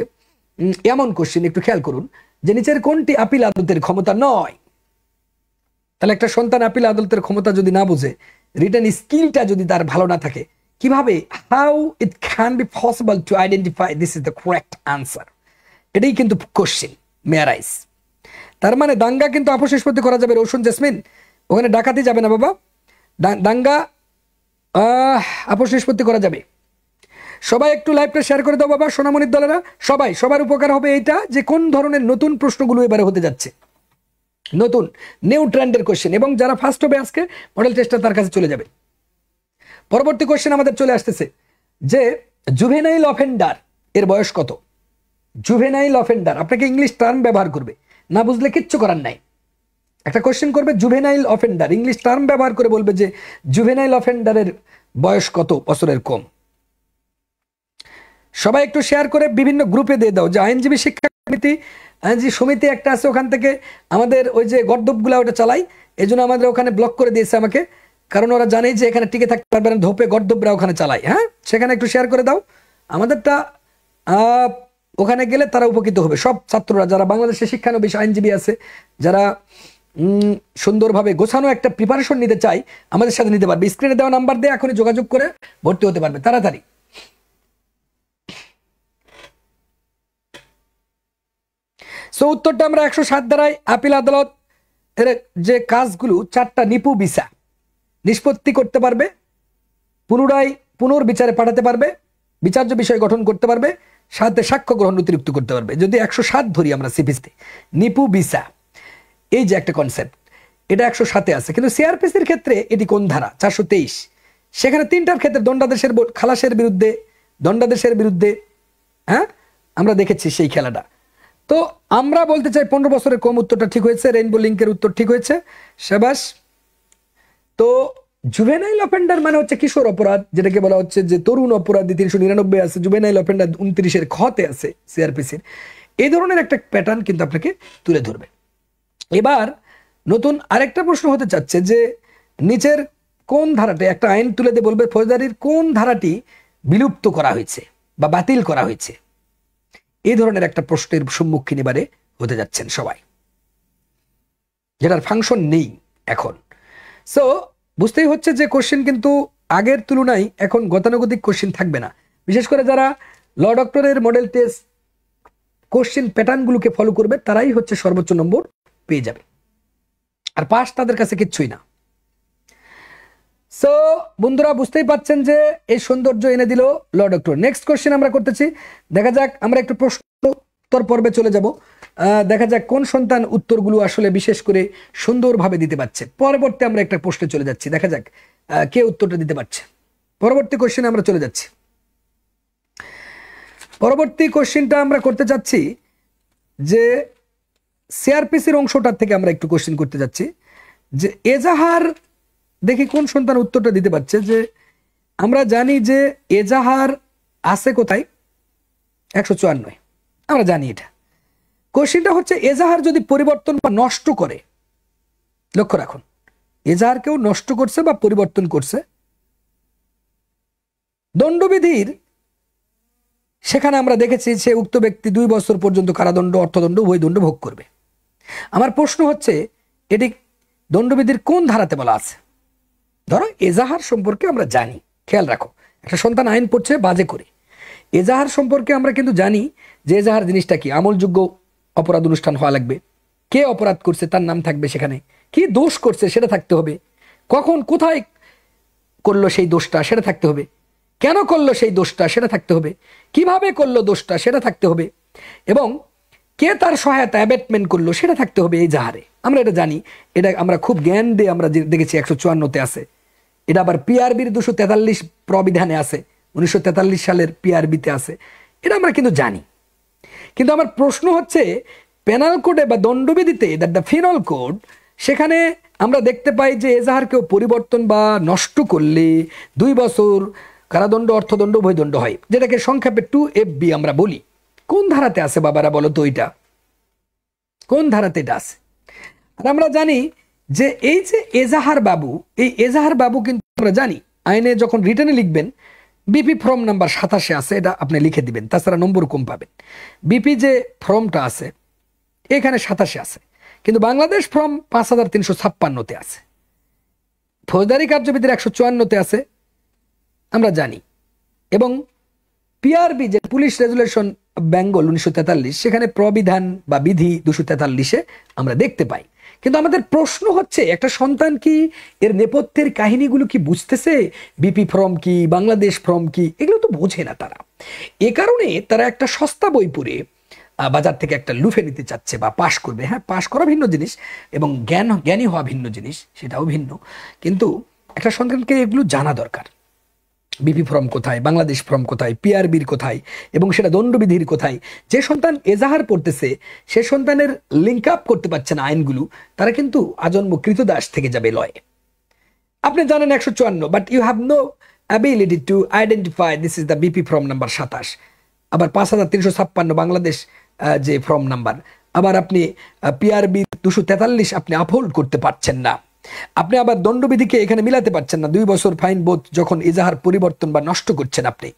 এমন কোশ্চেন একটু খেয়াল করুন যে নিচের কোনটি আপিল আদালতের ক্ষমতা নয়। তাহলে একটা সন্তান আপিল আদালতের ক্ষমতা যদি না বুঝে, রিটেন স্কিলটা যদি তার ভালো না থাকে, কিভাবে how it can be possible to identify this is the correct answer, এটাই কিন্তু কোশ্চেন মেয়ারাইজ। তার মানে দাঙ্গা কিন্তু আপোষ নিষ্পত্তি করা যাবে, রৌশন জেসমিন ওখানে ডাকাতি যাবে না বাবা, দাঙ্গা আপোষ নিষ্পত্তি করা যাবে। সবাই একটু লাইভটা শেয়ার করে দাও বাবা, সোনামণির দলেরা সবাই, সবার উপকার হবে এইটা যে কোন ধরনের নতুন প্রশ্নগুলো এবারে হতে যাচ্ছে, নতুন নিউ ট্রেন্ডের কোশ্চেন। এবং যারা ফার্স্ট হবে আজকে মডেল টেস্টটা তার কাছে চলে যাবে। পরবর্তী কোশ্চেন আমাদের চলে আসতেছে যে জুভেনাইল অফেন্ডার এর বয়স কত। জুভেনাইল অফেন্ডার আপনাকে ইংলিশ টার্ম ব্যবহার করবে, না বুঝলে কিচ্ছু করার নাই। একটা কোশ্চেন করবে জুভেনাইল অফেন্ডার, ইংলিশ টার্ম ব্যবহার করে বলবে যে জুভেনাইল অফেন্ডারের বয়স কত বছরের কম। সবাই একটু শেয়ার করে বিভিন্ন গ্রুপে দিয়ে দাও। যে আইনজীবী শিক্ষা সমিতি, আইনজীবী সমিতি একটা আছে, ওখান থেকে আমাদের ওই যে গর্দবগুলা ওটা চালাই, এই জন্য আমাদের ওখানে ব্লক করে দিয়েছে আমাকে, কারণ ওরা জানেই যে এখানে টিকে থাকতে পারবে না, ধোপে গর্দবরা ওখানে চালায়। হ্যাঁ সেখানে একটু শেয়ার করে দাও, আমাদেরটা ওখানে গেলে তারা উপকৃত হবে। সব ছাত্ররা যারা বাংলাদেশে শিক্ষানবিশ আইনজীবী আছে, যারা সুন্দরভাবে গোছানো একটা প্রিপারেশন নিতে চাই, আমাদের সাথে নিতে পারবে। স্ক্রিনে দেওয়া নাম্বার দিয়ে এখনই যোগাযোগ করে ভর্তি হতে পারবে তাড়াতাড়ি। সো উত্তরটা আমরা 107 ধারায় আপিল আদালত এর যে কাজগুলো 4টা নিপু ভিসা নিষ্পত্তি করতে পারবে, পুনরায় পুনর্বিচারে পাঠাতে পারবে, বিচার্য বিষয় গঠন করতে পারবে, সাথে সাক্ষ্য গ্রহণ অতিরিক্ত করতে পারবে। যদি 107 ধরি আমরা সিপিসিতে, নিপু ভিসা এই যে একটা কনসেপ্ট, এটা 107-এ আছে। কিন্তু সিআরপিসির ক্ষেত্রে এটি কোন ধারা, 423। সেখানে 3টার ক্ষেত্রে দণ্ডাদেশের খালাসের বিরুদ্ধে, দণ্ডাদেশের বিরুদ্ধে, হ্যাঁ আমরা দেখেছি সেই খেলাটা। তো আমরা বলতে চাই 15 বছরের কম উত্তরটা ঠিক হয়েছে, রেইনবো লিংকের উত্তর ঠিক হয়েছে, শাবাশ। তো জুভেনাইল অফেন্ডার মানে হচ্ছে কিশোর অপরাধ, যেটাকে বলা হচ্ছে যে তরুণ অপরাধী 399 আছে, জুভেনাইল অফেন্ডার 29-এর খতে আছে সিআরপিসির। এই ধরনের একটা প্যাটার্ন কিন্তু আপনাকে তুলে ধরবে। এবার নতুন আরেকটা প্রশ্ন হতে চাচ্ছে যে নিচের কোন ধারাটি, একটা আইন তুলে দিয়ে বলবে ফৌজদারির কোন ধারাটি বিলুপ্ত করা হয়েছে বা বাতিল করা হয়েছে, এই ধরনের একটা প্রশ্নের সম্মুখীন এবারে হতে যাচ্ছেন সবাই, যেটার ফাংশন নেই এখন। সো বুঝতেই হচ্ছে যে কোশ্চেন কিন্তু আগের তুলনায় এখন গতানুগতিক কোশ্চেন থাকবে না। বিশেষ করে যারা ল ডক্টরের মডেল টেস্ট কোশ্চেন প্যাটার্নগুলোকে ফলো করবে তারাই হচ্ছে সর্বোচ্চ নম্বর পেয়ে যাবে, আর পাস তাদের কাছে কিচ্ছুই না। সো বন্ধুরা বুঝতেই পাচ্ছেন যে এই সৌন্দর্য এনে দিল ল ডক্টর। নেক্সট কোশ্চেন আমরা করতেছি, দেখা যাক, আমরা একটু প্রশ্ন উত্তর পর্বে চলে যাব। দেখা যাক কোন সন্তান উত্তরগুলো আসলে বিশেষ করে সুন্দরভাবে দিতে পারছে। পরবর্তী আমরা একটা প্রশ্নে চলে যাচ্ছি, দেখা যাক কে উত্তরটা দিতে পারছে। পরবর্তী কোশ্চেনে আমরা চলে যাচ্ছি। পরবর্তী কোশ্চেনটা আমরা করতে যাচ্ছি যে সিআরপিসির অংশটার থেকে আমরা একটু কোশ্চেন করতে যাচ্ছি যে এজাহার, দেখি কোন সন্তান উত্তরটা দিতে পারছে। যে আমরা জানি যে এজাহার আছে কোথায়, 154, আমরা জানি এটা। কোশ্চেনটা হচ্ছে এজাহার যদি পরিবর্তন বা নষ্ট করে, লক্ষ্য রাখুন, এজাহার কেউ নষ্ট করছে বা পরিবর্তন করছে, দণ্ডবিধির সেখানে আমরা দেখেছি সে উক্ত ব্যক্তি 2 বছর পর্যন্ত কারাদণ্ড, অর্থদণ্ড, উভয় দণ্ড ভোগ করবে। আমার প্রশ্ন হচ্ছে এটি দণ্ডবিধির কোন ধারাতে বলা আছে? ধরো এজাহার সম্পর্কে আমরা জানি, খেয়াল রাখো, একটা সন্তান আইন পড়ছে বাজে করে, এজাহার সম্পর্কে আমরা কিন্তু জানি যে এজাহার জিনিসটা কি, আমলযোগ্য অপরাধ অনুষ্ঠান হওয়া লাগবে, কে অপরাধ করছে তার নাম থাকবে সেখানে, কি দোষ করছে সেটা থাকতে হবে, কখন কোথায় করলো সেই দোষটা সেটা থাকতে হবে, কেন করলো সেই দোষটা সেটা থাকতে হবে, কিভাবে করলো দোষটা সেটা থাকতে হবে, এবং কে তার সহায়তা অ্যাবেটমেন্ট করলো সেটা থাকতে হবে এই জাহারে। আমরা এটা জানি, এটা আমরা খুব জ্ঞান দিয়ে আমরা দেখেছি 154-তে আছে। এটা আবার পিআরবির 243 প্রবিধানে আছে, 1943 সালের পিআরবিতে আছে, এটা আমরা কিন্তু জানি। কিন্তু আমার প্রশ্ন হচ্ছে পেনাল কোডে বা দণ্ডবিধিতে, দ্যাট দ্য ফিনাল কোড, সেখানে আমরা দেখতে পাই যে এজাহার কেউ পরিবর্তন বা নষ্ট করলে 2 বছর কারাদণ্ড, অর্থদণ্ড, উভয়দণ্ড হয়, যেটাকে সংক্ষেপে 2FB আমরা বলি। কোন ধারাতে আছে বাবারা বলো তো, ওইটা কোন ধারাতে এটা আছে? আর আমরা জানি যে এই যে এজাহার বাবু, এই এজাহার বাবু কিন্তু আমরা জানি আইনে যখন রিটার্নে লিখবেন বিপি ফর্ম নাম্বার 27 আছে, এটা আপনি লিখে দিবেন, তাছাড়া নম্বর কম পাবেন। বিপি যে ফর্মটা আছে এখানে 27 আছে, কিন্তু বাংলাদেশ ফর্ম 5356-তে আছে, ফৌজদারি কার্যবিধির 154-তে আছে, আমরা জানি। এবং পিআরবি যে পুলিশ রেজুলেশন বেঙ্গল 1943, সেখানে প্রবিধান বা বিধি 243-এ আমরা দেখতে পাই। কিন্তু আমাদের প্রশ্ন হচ্ছে একটা সন্তান কি এর নেপথ্যের কাহিনীগুলো কি বুঝতেছে? বিপি ফর্ম কি, বাংলাদেশ ফর্ম কি, এগুলো তো বোঝে না তারা। এ কারণে তারা একটা সস্তা বই পড়ে বাজার থেকে একটা লুফে নিতে চাচ্ছে বা পাশ করবে। হ্যাঁ, পাশ করা ভিন্ন জিনিস এবং জ্ঞানী হওয়া ভিন্ন জিনিস, সেটাও ভিন্ন। কিন্তু একটা সন্তানকে এগুলো জানা দরকার, বিপি ফর্ম কোথায়, বাংলাদেশ ফর্ম কোথায়, পিআরবির কোথায়, এবং সেটা দণ্ডবিধির কোথায়। যে সন্তান এজাহার পড়তেছে সে সন্তানের লিঙ্ক আপ করতে পারছে না আইনগুলো, তারা কিন্তু আজন্ম কৃতদাস থেকে যাবে লয়ে। আপনি জানেন 154, but you have no ability to identify this is the BP form number 27, আবার 5356 বাংলাদেশ যে ফর্ম নাম্বার, আবার আপনি পিআরবি 243 আপনি আপহোল্ড করতে পারছেন না, আপনি আবার দণ্ডবিধিকে এখানে মিলাতে পারছেন না। 2 বছর ফাইন বোধ যখন এজাহার পরিবর্তন বা নষ্ট করছেন আপনি,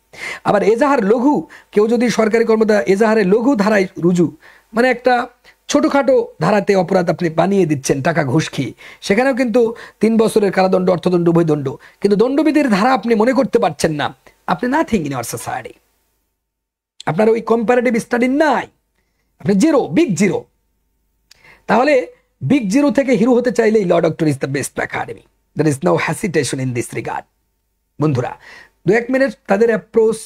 আবার এজাহার লঘু, কেউ যদি সরকারি কর্মকর্তা এজাহারে লঘু ধারায় রুজু, মানে একটা ছোটখাটো ধারাতে অপরাধ আপনি বানিয়ে দিচ্ছেন টাকা ঘুষ খেয়ে, সেখানেও কিন্তু 3 বছরের কারাদণ্ড, অর্থদণ্ড, উভয়দণ্ড। কিন্তু দণ্ডবিধির ধারা আপনি মনে করতে পারছেন না, আপনি নাথিং ইন আওয়ার সোসাইটি, আপনার ওই কম্পারেটিভ স্টাডি নাই, আপনি জিরো, বিগ জিরো। তাহলে বিগ জিরো থেকে হিরো হতে চাইলেই Law Doctor is the best academy, there is no hesitation in this regard. বন্ধুরা 2-1 মিনিট তাদের অ্যাপ্রোচ,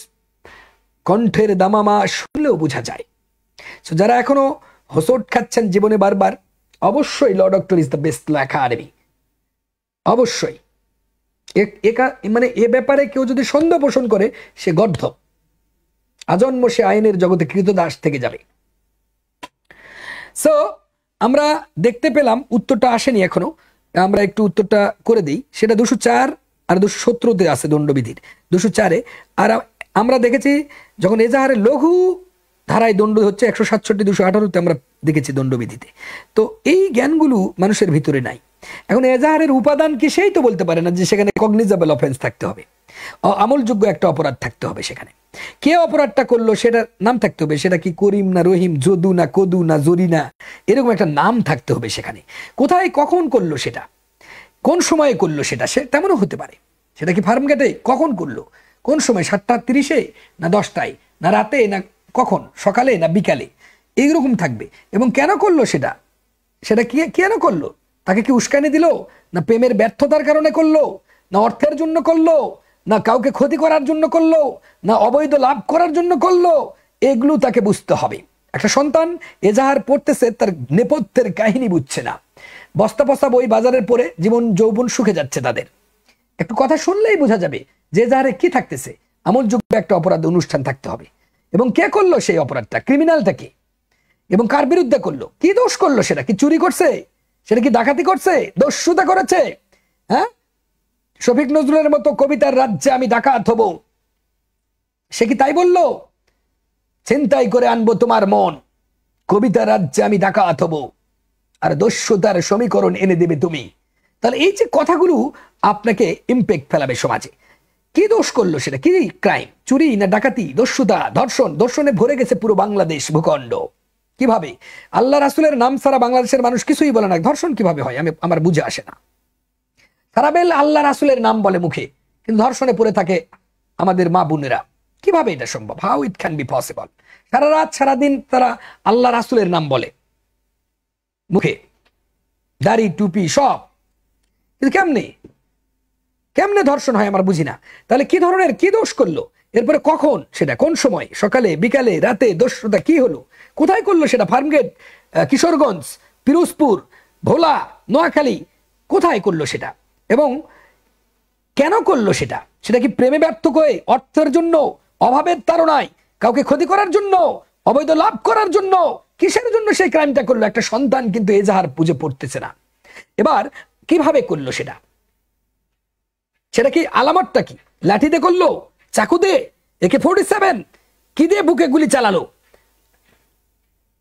কণ্ঠের দামামা শুনলেও বোঝা যায়। সো যারা এখনো হোঁচট খাচ্ছেন জীবনে বারবার, অবশ্যই Law Doctor is the best law academy, অবশ্যই। মানে এ ব্যাপারে কেউ যদি সন্দেহ পোষণ করে সে গর্ধ, আজন্ম সে আইনের জগতে কৃতদাস থেকে যাবে। সো আমরা দেখতে পেলাম উত্তরটা আসেনি এখনো, আমরা একটু উত্তরটা করে দিই। সেটা 204 আর 217-তে আছে দণ্ডবিধির, 204-এ। আর আমরা দেখেছি যখন এজাহারে লঘু ধারায় দণ্ড হচ্ছে 167, 218-তে আমরা দেখেছি দণ্ডবিধিতে। তো এই জ্ঞানগুলো মানুষের ভিতরে নাই। এখন এজাহারের উপাদান কি সেই তো বলতে পারে না যে সেখানে কগনিজেবল অফেন্স থাকতে হবে। আমলযোগ্য একটা অপরাধ থাকতে হবে সেখানে। কে অপরাধটা করলো সেটার নাম থাকতে হবে, সেটা কি করিম না রহিম, যদু না কদু না জরিনা, এরকম একটা নাম থাকতে হবে সেখানে। কোথায় কখন করলো সেটা, কোন সময়ে করলো সেটা, সে তেমনও হতে পারে। সেটা কি ফার্ম গেটে কখন করলো, কোন সময়, 7:30 না 10টায় না রাতে না কখন, সকালে না বিকালে, এইরকম থাকবে। এবং কেন করলো সেটা, সেটা কি কেন করলো, তাকে কি উস্কানি দিল, না প্রেমের ব্যর্থতার কারণে করলো, না অর্থের জন্য করলো, না কাউকে ক্ষতি করার জন্য করলো, না অবৈধ লাভ করার জন্য করলো, এগুলো তাকে বুঝতে হবে। একটা সন্তান এজাহার পড়তেছে, তার নেপথ্যের কাহিনী বুঝছে না। বস্তা বস্তা বই বাজারের পরে জীবন যৌবন শুকে যাচ্ছে তাদের। একটু কথা শুনলেই বোঝা যাবে যে এজাহারে কি থাকতেছে। আমলযোগ্য একটা অপরাধ অনুষ্ঠান থাকতে হবে, এবং কে করলো সেই অপরাধটা, ক্রিমিনালটা কি, এবং কার বিরুদ্ধে করলো, কি দোষ করলো, সেটা কি চুরি করছে, সেটা কি ডাকাতি করছে, দস্যুতা করেছে, হ্যাঁ, শফিক নজরুলের মতো কবিতার রাজ্যে আমি ডাকাত হব, সে কি তাই বলল, ছিনতাই করে আনবো তোমার মন, কবিতার রাজ্যে আমি ডাকাত হব, আর দস্যুতার সমীকরণ এনে দেবে তুমি। তাহলে এই যে কথাগুলো আপনাকে ইম্প্যাক্ট ফেলাবে সমাজে। কি দোষ করলো, সেটা কি ক্রাইম, চুরি না ডাকাতি, দস্যুতা, ধর্ষণ, ধর্ষণে ভরে গেছে পুরো বাংলাদেশ ভূখণ্ড। কিভাবে আল্লাহ রাসূলের নাম ছাড়া বাংলাদেশের মানুষ কিছুই বলে না, ধর্ষণ কিভাবে হয় আমার বুঝে আসে না। সারাবেল আল্লাহ রাসূলের নাম বলে মুখে, কিন্তু ধর্ষণে পড়ে থাকে আমাদের মা বোনেরা। কিভাবে এটা সম্ভব, how it can be possible? সারা রাত সারাদিন তারা আল্লাহ রাসূলের নাম বলে মুখে, দাড়ি টুপি সব, কিন্তু কেমনে কেমনে ধর্ষণ হয় আমার বুঝি না। তাহলে কি ধরনের কি দোষ করলো, এরপরে কখন, সেটা কোন সময়, সকালে বিকালে রাতে, দস্যুতা কি হলো, কোথায় করলো সেটা, ফার্মগেট, কিশোরগঞ্জ, পিরোজপুর, ভোলা, নোয়াখালী, কোথায় করলো সেটা, এবং কেন করলো সেটা। সেটা কি প্রেমে ব্যর্থ করে, অর্থের জন্য, অভাবের তাড়নায়, কাউকে ক্ষতি করার জন্য, অবৈধ লাভ করার জন্য, কিসের জন্য সেই ক্রাইমটা করলো? একটা সন্তান কিন্তু এজাহার বুঝে পড়তেছে না। এবার কিভাবে করলো সেটা, সেটা কি আলামতটা কি, লাঠি দিয়ে করলো, চাকু দিয়ে, AK-47 কি দিয়ে বুকে গুলি চালালো,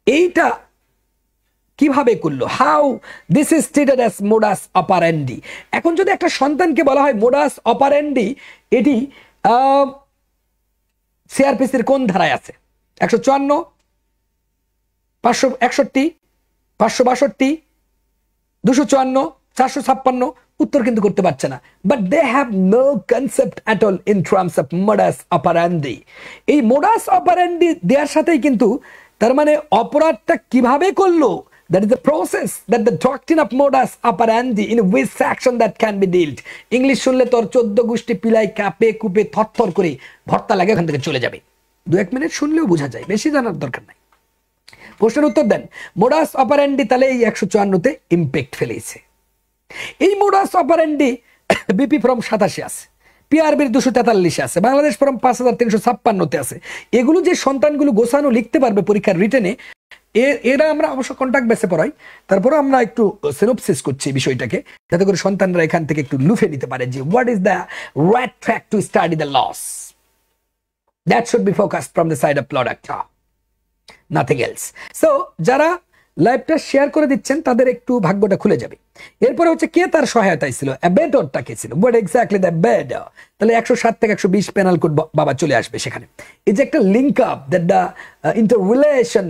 এইটা কিভাবে করলো, how this is treated as modus operandi. এখন যদি একটা সন্তানকে বলা হয় মোডাস অপারেন্ডি, এটি সিআরপিসির কোন ধারায় আছে, 154, 561, 562, 254, 456, উত্তর কিন্তু করতে পারছে না। But they have no concept at all in terms of modus operandi. এই মোডাস অপারেন্ডি দেওয়ার সাথেই কিন্তু তার মানে অপরাধটা কিভাবে করলো, that is the process, that the doctrine of modus operandi in which action that can be dealt. English শুনলে তোর 14 গোষ্ঠী পিলাই কাঁপে কুপে থরথর করে ভর্তা লাগে ওখান থেকে চলে যাবে। 2-1 মিনিট শুনলেও বোঝা যায়, বেশি জানার দরকার নাই। প্রশ্নের উত্তর দেন, মোডাস অপারেন্ডি তাহলে এই 154-তে ইম্প্যাক্ট ফেলেছে। এই মোডাস অপারেন্ডি বিপি ফর্ম 87 আছে, পিআরবির 243 আছে, বাংলাদেশ ফর্ম 5356-তে আছে। এগুলো যে সন্তানগুলো গোছানো লিখতে পারবে পরীক্ষার রিটেনে, এরা আমরা অবশ্য কন্ট্যাক্ট বেসে পড়াই, তারপরে আমরা একটু সিনোপসিস করছি বিষয়টাকে, যাতে করে সন্তানরা এখান থেকে একটু লুফে নিতে পারে যে what is the right track to study the laws. That should be focused from the side of product, nothing else. So যারা লাইভটা শেয়ার করে দিচ্ছেন তাদের একটু ভাগ্যটা খুলে যাবে। এরপরে হচ্ছে কে তার সহায়তায় ছিল, অ্যাবেটরটা কে ছিল, হোয়াট এক্স্যাক্টলি দ্য অ্যাবেটর। তাহলে 107 থেকে 120 পেনাল কোড বাবা চলে আসবে সেখানে। এই যে একটা link up, that the interrelation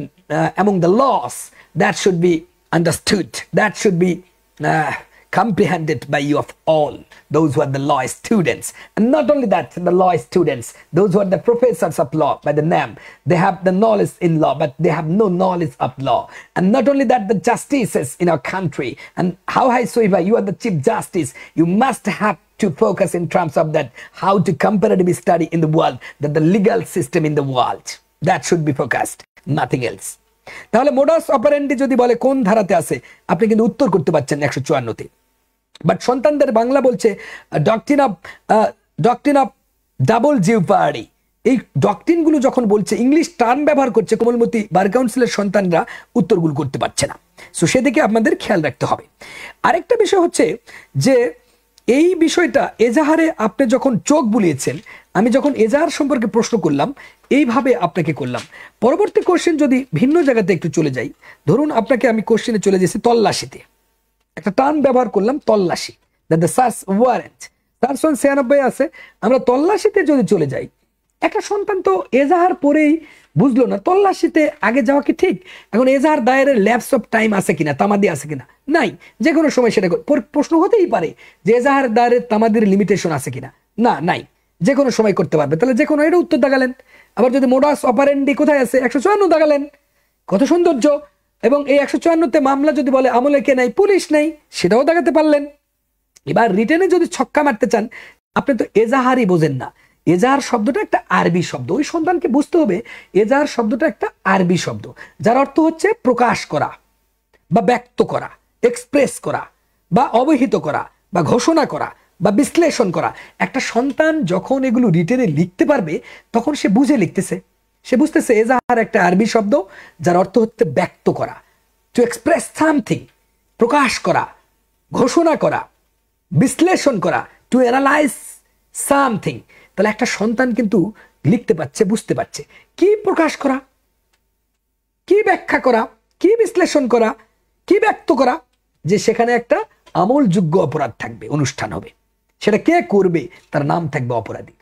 among the laws, that should be understood, that should be comprehended by you of all those who are the law students. And not only that, the law students, those who are the professors of law by the name, they have the knowledge in law but they have no knowledge of law. And not only that, the justices in our country, and how high soever you are the chief justice, you must have to focus in terms of that how to comparatively study in the world, that the legal system in the world, that should be focused, nothing else. তাহলে modus operandi যদি বলে কোন ধারাতে আছে, আপনি কিন্তু উত্তর করতে পারছেন 154-তে। বাট সন্তানদের বাংলা বলছে ডক্ট্রিন অফ ডাবল জিওপার্ডি। এই ডক্ট্রিনগুলো যখন বলছে, ইংলিশ টার্ম ব্যবহার করছে, কোমলমতি বার কাউন্সিলের সন্তানরা উত্তরগুলো করতে পারছে না। সো সেদিকে আপনাদের খেয়াল রাখতে হবে। আরেকটা বিষয় হচ্ছে যে এই বিষয়টা এজাহারে আপনি যখন চোখ বুলিয়েছেন, আমি যখন এজাহার সম্পর্কে প্রশ্ন করলাম, এইভাবে আপনাকে করলাম। পরবর্তী কোশ্চেন যদি ভিন্ন জায়গাতে একটু চলে যাই, ধরুন আপনাকে আমি কোশ্চেনে চলে গেছি তল্লাশিতে, একটা টার্ম ব্যবহার করলাম তল্লাশি, দ্যাট দ্য সার্চ ওয়ারেন্ট। 496 আছে। আমরা তল্লাশিতে যদি চলে যাই, একটা সন্তান তো এজাহার পরেই বুঝলো না, তল্লাশিতে আগে যাওয়া কি ঠিক? এখন এজাহার দায়েরের ল্যাপস অফ টাইম আছে কিনা, তামাদি আছে কিনা? নাই, যে কোনো সময় সেটা প্রশ্ন হতেই পারে যে এজাহার দায়েরের তামাদির লিমিটেশন আছে কিনা, না নাই, যে কোনো সময় করতে পারবে। তাহলে যে কোনো এটা উত্তর দাগালেন। আবার যদি মোডাস অপারেন্ডি কোথায় আছে, 154 দাগালেন। কত সৌন্দর্য। এবং এই 154তে মামলা যদি বলে আমলে কে নাই, পুলিশ নেই, সেটাও দাগাতে পারলেন। এবার রিটেনে যদি ছক্কা মারতে চান, আপনি তো এজাহারই বোঝেন না। এজাহার শব্দটা একটা আরবি শব্দ, ওই সন্তানকে বুঝতে হবে এজাহার শব্দটা একটা আরবি শব্দ, যার অর্থ হচ্ছে প্রকাশ করা বা ব্যক্ত করা, এক্সপ্রেস করা বা অবহিত করা বা ঘোষণা করা বা বিশ্লেষণ করা। একটা সন্তান যখন এগুলো রিটেনে লিখতে পারবে, তখন সে বুঝে লিখতেছে, সে বুঝতেছে এজাহার একটা আরবি শব্দ, যার অর্থ হচ্ছে ব্যক্ত করা, টু এক্সপ্রেস সামথিং, প্রকাশ করা, ঘোষণা করা, বিশ্লেষণ করা, টু অ্যানালাইজ সামথিং। তাহলে একটা সন্তান কিন্তু লিখতে পারছে, বুঝতে পারছে কি প্রকাশ করা, কি ব্যাখ্যা করা, কি বিশ্লেষণ করা, কি ব্যক্ত করা, যে সেখানে একটা আমলযোগ্য অপরাধ থাকবে, অনুষ্ঠান হবে। সেটা কে করবে, তার নাম থাকবে অপরাধী।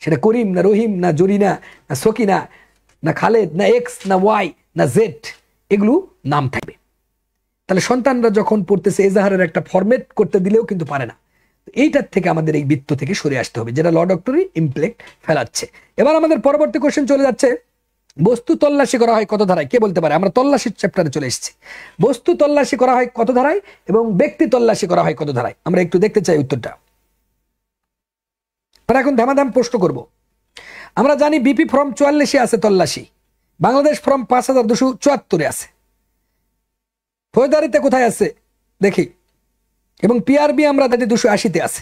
সেটা করিম না রহিম না জরিনা না সকিনা না খালেদ না এক্স না ওয়াই না জেড, এগুলো নাম থাকবে। তাহলে সন্তানরা যখন পড়তেছে, এজাহারের একটা ফরম্যাট করতে দিলেও কিন্তু পারে না। এইটার থেকে আমাদের এই বৃত্ত থেকে সরে আসতে হবে, যেটা ল ডক্টরি ইমপ্লেক্ট ফেলাচ্ছে। এবার আমাদের পরবর্তী কোশ্চেন চলে যাচ্ছে, বস্তু তল্লাশি করা হয় কত ধারায়? কে বলতে পারে? আমরা তল্লাশির চ্যাপ্টারে চলে এসেছি। বস্তু তল্লাশি করা হয় কত ধারায় এবং ব্যক্তি তল্লাশি করা হয় কত ধারায়? আমরা একটু দেখতে চাই উত্তরটা। এখন ধামাধাম প্রশ্ন করব। আমরা জানি বিপি ফর্ম 44 আছে তল্লাশি, বাংলাদেশ ফর্ম 5274 আছে, ফৌজদারিতে কোথায় আছে দেখি, এবং পিআরবি আমরা জানি 280-তে আছে।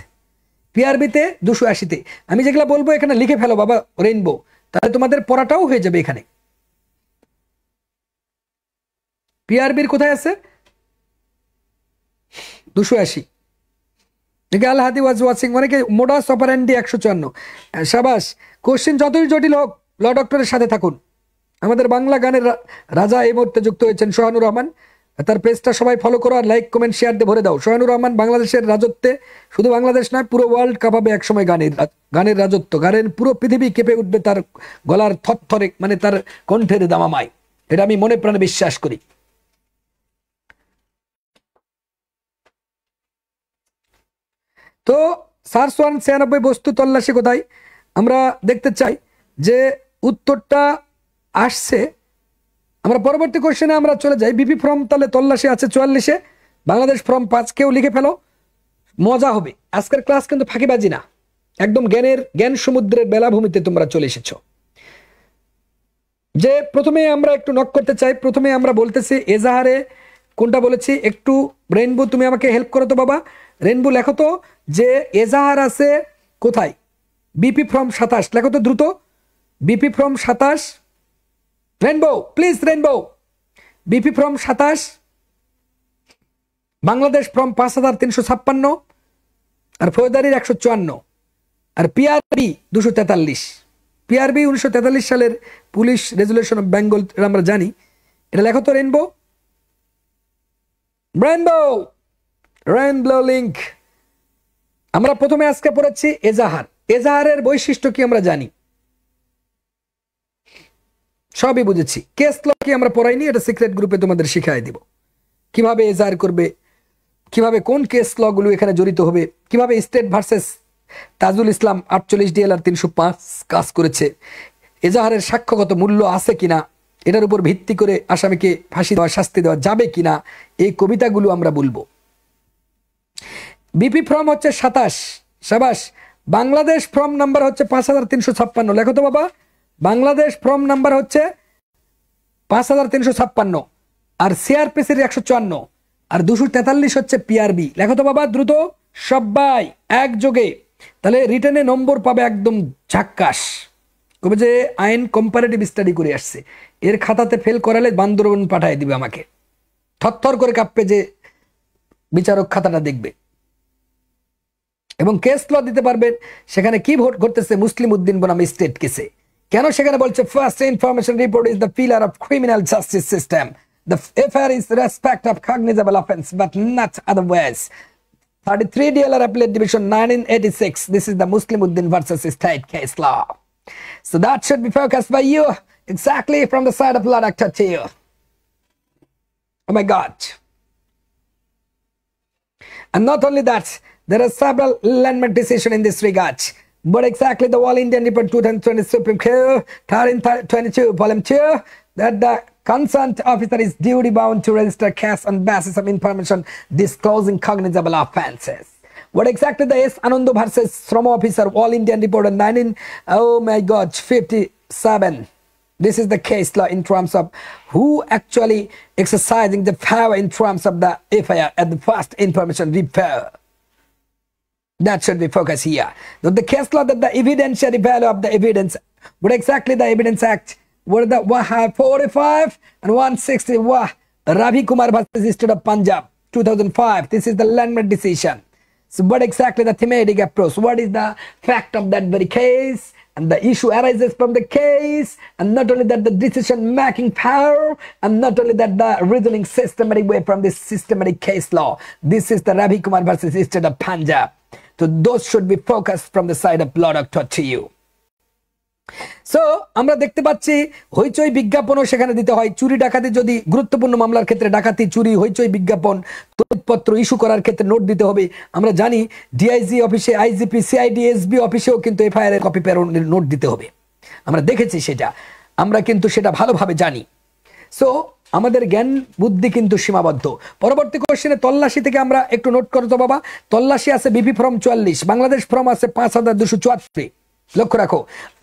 পিআরবিতে 280-তে। আমি যেগুলো বলবো এখানে লিখে ফেলো বাবা রেইনবো, তাহলে তোমাদের পড়াটাও হয়ে যাবে। এখানে পিআরবির কোথায় আছে? 280। দেখে আল হাদি ওয়াজ ওয়াচিং, অনেকে মোডাস অপারেন্ডি 154। সাবাস। কোশ্চেন যতই জটিল হোক, ল ডক্টরের সাথে থাকুন। আমাদের বাংলা গানের রাজা এই মুহূর্তে যুক্ত হয়েছেন সোহানুর রহমান, তার পেজটা সবাই ফলো করো আর লাইক কমেন্ট শেয়ার দিয়ে ভরে দাও। সোহানুর রহমান বাংলাদেশের রাজত্বে, শুধু বাংলাদেশ নয় পুরো ওয়ার্ল্ড কাঁপাবে একসময় গানের রাজত্ব, গানের পুরো পৃথিবী কেঁপে উঠবে তার গলার থরথরে, মানে তার কণ্ঠের দামামায়। এটা আমি মনে প্রাণে বিশ্বাস করি। তো 496 বস্তু তল্লাশি কোথায় আমরা দেখতে চাই যে উত্তরটা আসছে। আমরা পরবর্তী কোশ্চেনে আমরা চলে যাই। বিপি ফর্ম তাহলে তল্লাশি আছে 44-এ, বাংলাদেশ ফর্ম 5। কেউ লিখে ফেলো, মজা হবে। আজকের ক্লাস কিন্তু ফাঁকিবাজি না, একদম জ্ঞান সমুদ্রের বেলাভূমিতে তোমরা চলে এসেছো। যে প্রথমে আমরা একটু নক করতে চাই। প্রথমে আমরা বলতেছি এজাহারে কোনটা বলেছি, একটু রেইনবো তুমি আমাকে হেল্প করো তো বাবা। রেইনবো লেখো তো যে এজাহার আছে কোথায়। বিপি ফর্ম 27 লেখো তো দ্রুত। BP form 27, rainbow please, rainbow. BP form 27, Bangladesh form 5356 আর ফৌজদারির 154 আর পিআরবি 243। পিআরবি 1943 সালের পুলিশ রেজুলেশন অফ বেঙ্গল, আমরা জানি। এটা লেখো তো রেইনবো, রেইনবো লিংক। আমরা প্রথমে আজকে পড়েছি এজাহার। এজাহারের বৈশিষ্ট্য কি আমরা জানি, সবই বুঝেছি। কেস ল কি আমরা পড়াইনি, এটা সিক্রেট গ্রুপে তোমাদের শিখাই দিব। কিভাবে এজাহার করবে, কিভাবে কোন কেস ল গুলো এখানে জড়িত হবে, কিভাবে state versus Tajul Islam 48 DLR 305 কাজ করেছে, এজাহারের সাক্ষ্যগত মূল্য আছে কিনা, এটার উপর ভিত্তি করে আসামিকে ফাঁসি দেওয়া, শাস্তি দেওয়া যাবে কিনা, এই কবিতাগুলো আমরা বলবো। বিপি ফর্ম হচ্ছে 27, সাবাস। বাংলাদেশ ফর্ম নাম্বার হচ্ছে 5356, লেখো তো বাবা। বাংলাদেশ ফর্ম নাম্বার হচ্ছে 5356 আর সিআরপিসির 154 আর 243 হচ্ছে পিআরবি। লেখো তো বাবা দ্রুত সবাই একযোগে। তাহলে রিটেনে নম্বর পাবে একদম ঝাক্কাস। কবে যে আইন কম্পারেটিভ স্টাডি করে আসছে, এর খাতাতে ফেল করালে বান্দরবন পাঠায় দিবে আমাকে, থরথর করে কাঁপবে যে বিচারক খাতাটা দেখবে। এবং কেস ল দিতে পারবেন, সেখানে কি ভোট ঘটতেছে মুসলিম উদ্দিন বনাম স্টেট কেসে। কেন সেখানে বলছে first information report is the pillar of criminal justice system, the FIR is respect of cognizable offence but not otherwise. 33 DLR Appellate Division 1986. This is the Muslimuddin versus State case law. So that should be focused by you exactly from the side of law, Dr. to you. Oh my God. And not only that, there are several landmark decisions in this regard. But exactly the All Indian Report 2020 Supreme Court 1322 Volume 2 that the concerned officer is duty bound to register case on basis of information disclosing cognizable offences. What exactly the S. Anando versus Sroma officer All Indian Report on 57. This is the case law in terms of who actually exercising the power in terms of the FIR at the first information repair. That should be focused here. The case law that the evidentiary value of the evidence, what exactly the Evidence Act, what the 45 and 160, Ravi Kumar versus State of Punjab, 2005. This is the landmark decision. So what exactly the thematic approach? What is the fact of that very case? And the issue arises from the case, and not only that the decision-making power, and not only that the reasoning systematic way from this systematic case law. This is the Ravi Kumar versus State of Punjab. So those should be focused from the side of law, Doctor, to you. So আমরা দেখতে পাচ্ছি হইচই বিজ্ঞাপনও সেখানে দিতে হয়। চুরি ডাকাতি যদি গুরুত্বপূর্ণ মামলার ক্ষেত্রে ডাকাতি, চুরি, হইচই বিজ্ঞাপন, তথ্যপত্র ইস্যু করার ক্ষেত্রে নোট দিতে হবে। আমরা জানি ডিআইজি অফিসে, আইজিপি, সিআইডি, এসবি অফিসেও কিন্তু এফআইআর এর কপি প্রেরণের নোট দিতে হবে। আমরা দেখেছি সেটা, আমরা কিন্তু সেটা ভালোভাবে জানি। সো আমাদের জ্ঞান বুদ্ধি কিন্তু সীমাবদ্ধ। পরবর্তী কোশ্চেনে তল্লাশি থেকে আমরা একটু নোট করতো বাবা। তল্লাশি আছে বিপি ফর্ম 44, বাংলাদেশ ফর্ম আছে 5274, লক্ষ্য রাখো।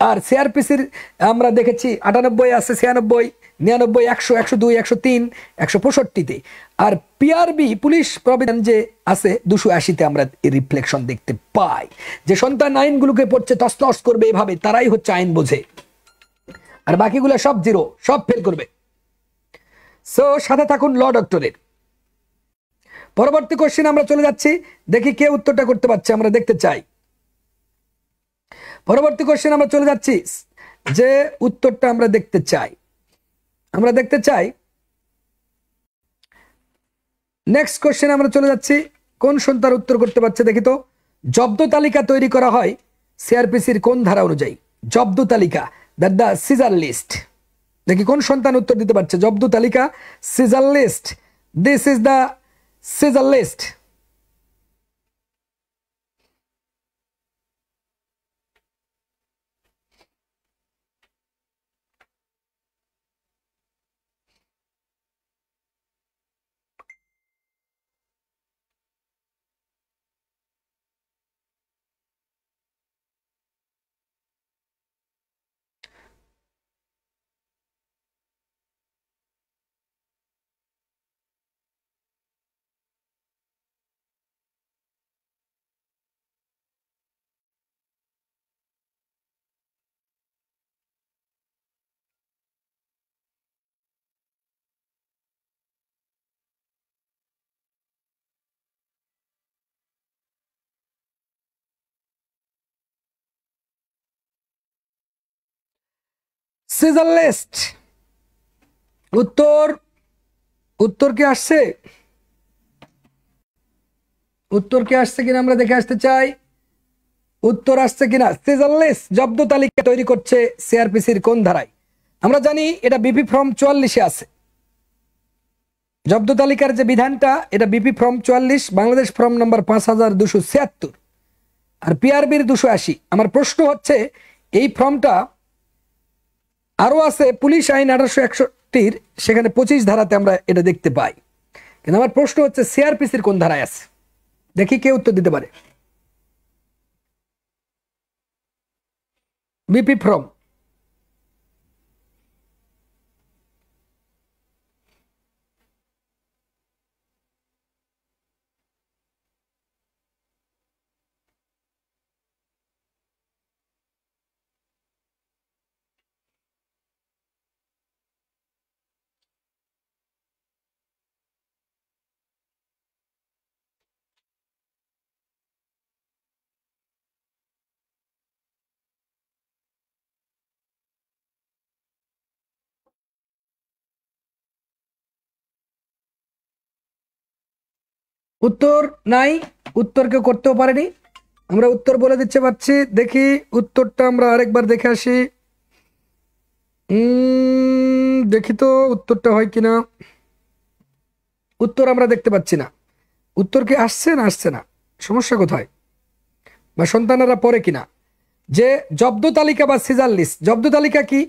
আর সিআরপিসির আমরা দেখেছি 98 আছে, 96, 99, 100, 102, 103, 165-তে। আর পিআরবি পুলিশ প্রভিধান যে আছে 280-তে আমরা এই রিফ্লেকশন দেখতে পাই। যে সন্তান আইনগুলোকে পড়ছে তছনছ করবে এভাবে, তারাই হচ্ছে আইন বোঝে, আর বাকিগুলো সব জিরো, সব ফেল করবে। সো সাথে থাকুন ল ডক্টরের। পরবর্তী কোশ্চেন আমরা চলে যাচ্ছি, দেখি কে উত্তরটা করতে পারছে, আমরা দেখতে চাই। পরবর্তী কোশ্চেন আমরা চলে যাচ্ছি, যে উত্তরটা আমরা দেখতে চাই, নেক্সট কোশ্চেন আমরা চলে যাচ্ছি। কোন সন্তান উত্তর করতে পারছে দেখি তো। জব্দ তালিকা তৈরি করা হয় সিআরপিসির কোন ধারা অনুযায়ী? জব্দ তালিকা, দ্যাট দ্য সিজার লিস্ট। দেখি কোন সন্তান উত্তর দিতে পারছে। জব্দ তালিকা, seizure list. This is the seizure list. Seizure list. উত্তর কি আসছে? উত্তর কি আসছে কিনা আমরা দেখে আসতে চাই। উত্তর আসছে কিনা। সিজার লিস্ট জব্দ তালিকা তৈরি করছে সিআরপিসির কোন ধারায়? আমরা জানি এটা বিপি ফর্ম 44-এ আছে। জব্দ তালিকার যে বিধানটা, এটা BP form 44, Bangladesh form number 5276, আর পিআরবির 280। আমার প্রশ্ন হচ্ছে, এই ফর্মটা আরো আছে পুলিশ আইন 1861-র, সেখানে 25 ধারাতে আমরা এটা দেখতে পাই। কিন্তু আমার প্রশ্ন হচ্ছে সিআরপিসির কোন ধারায় আছে? দেখি কে উত্তর দিতে পারে। বিপি ফর্ম উত্তর নাই, উত্তর কেউ করতেও পারেনি। আমরা উত্তর বলে দিচ্ছে পাচ্ছি, দেখি উত্তরটা আমরা আরেকবার দেখে আসি। দেখি তো উত্তরটা হয় কিনা। উত্তর আমরা দেখতে পাচ্ছি না। উত্তর কি আসছে না আসছে না, সমস্যা কোথায়? বা সন্তানেরা পড়ে কিনা? যে জব্দ তালিকা বা সিজার লিস্ট, জব্দ তালিকা কি?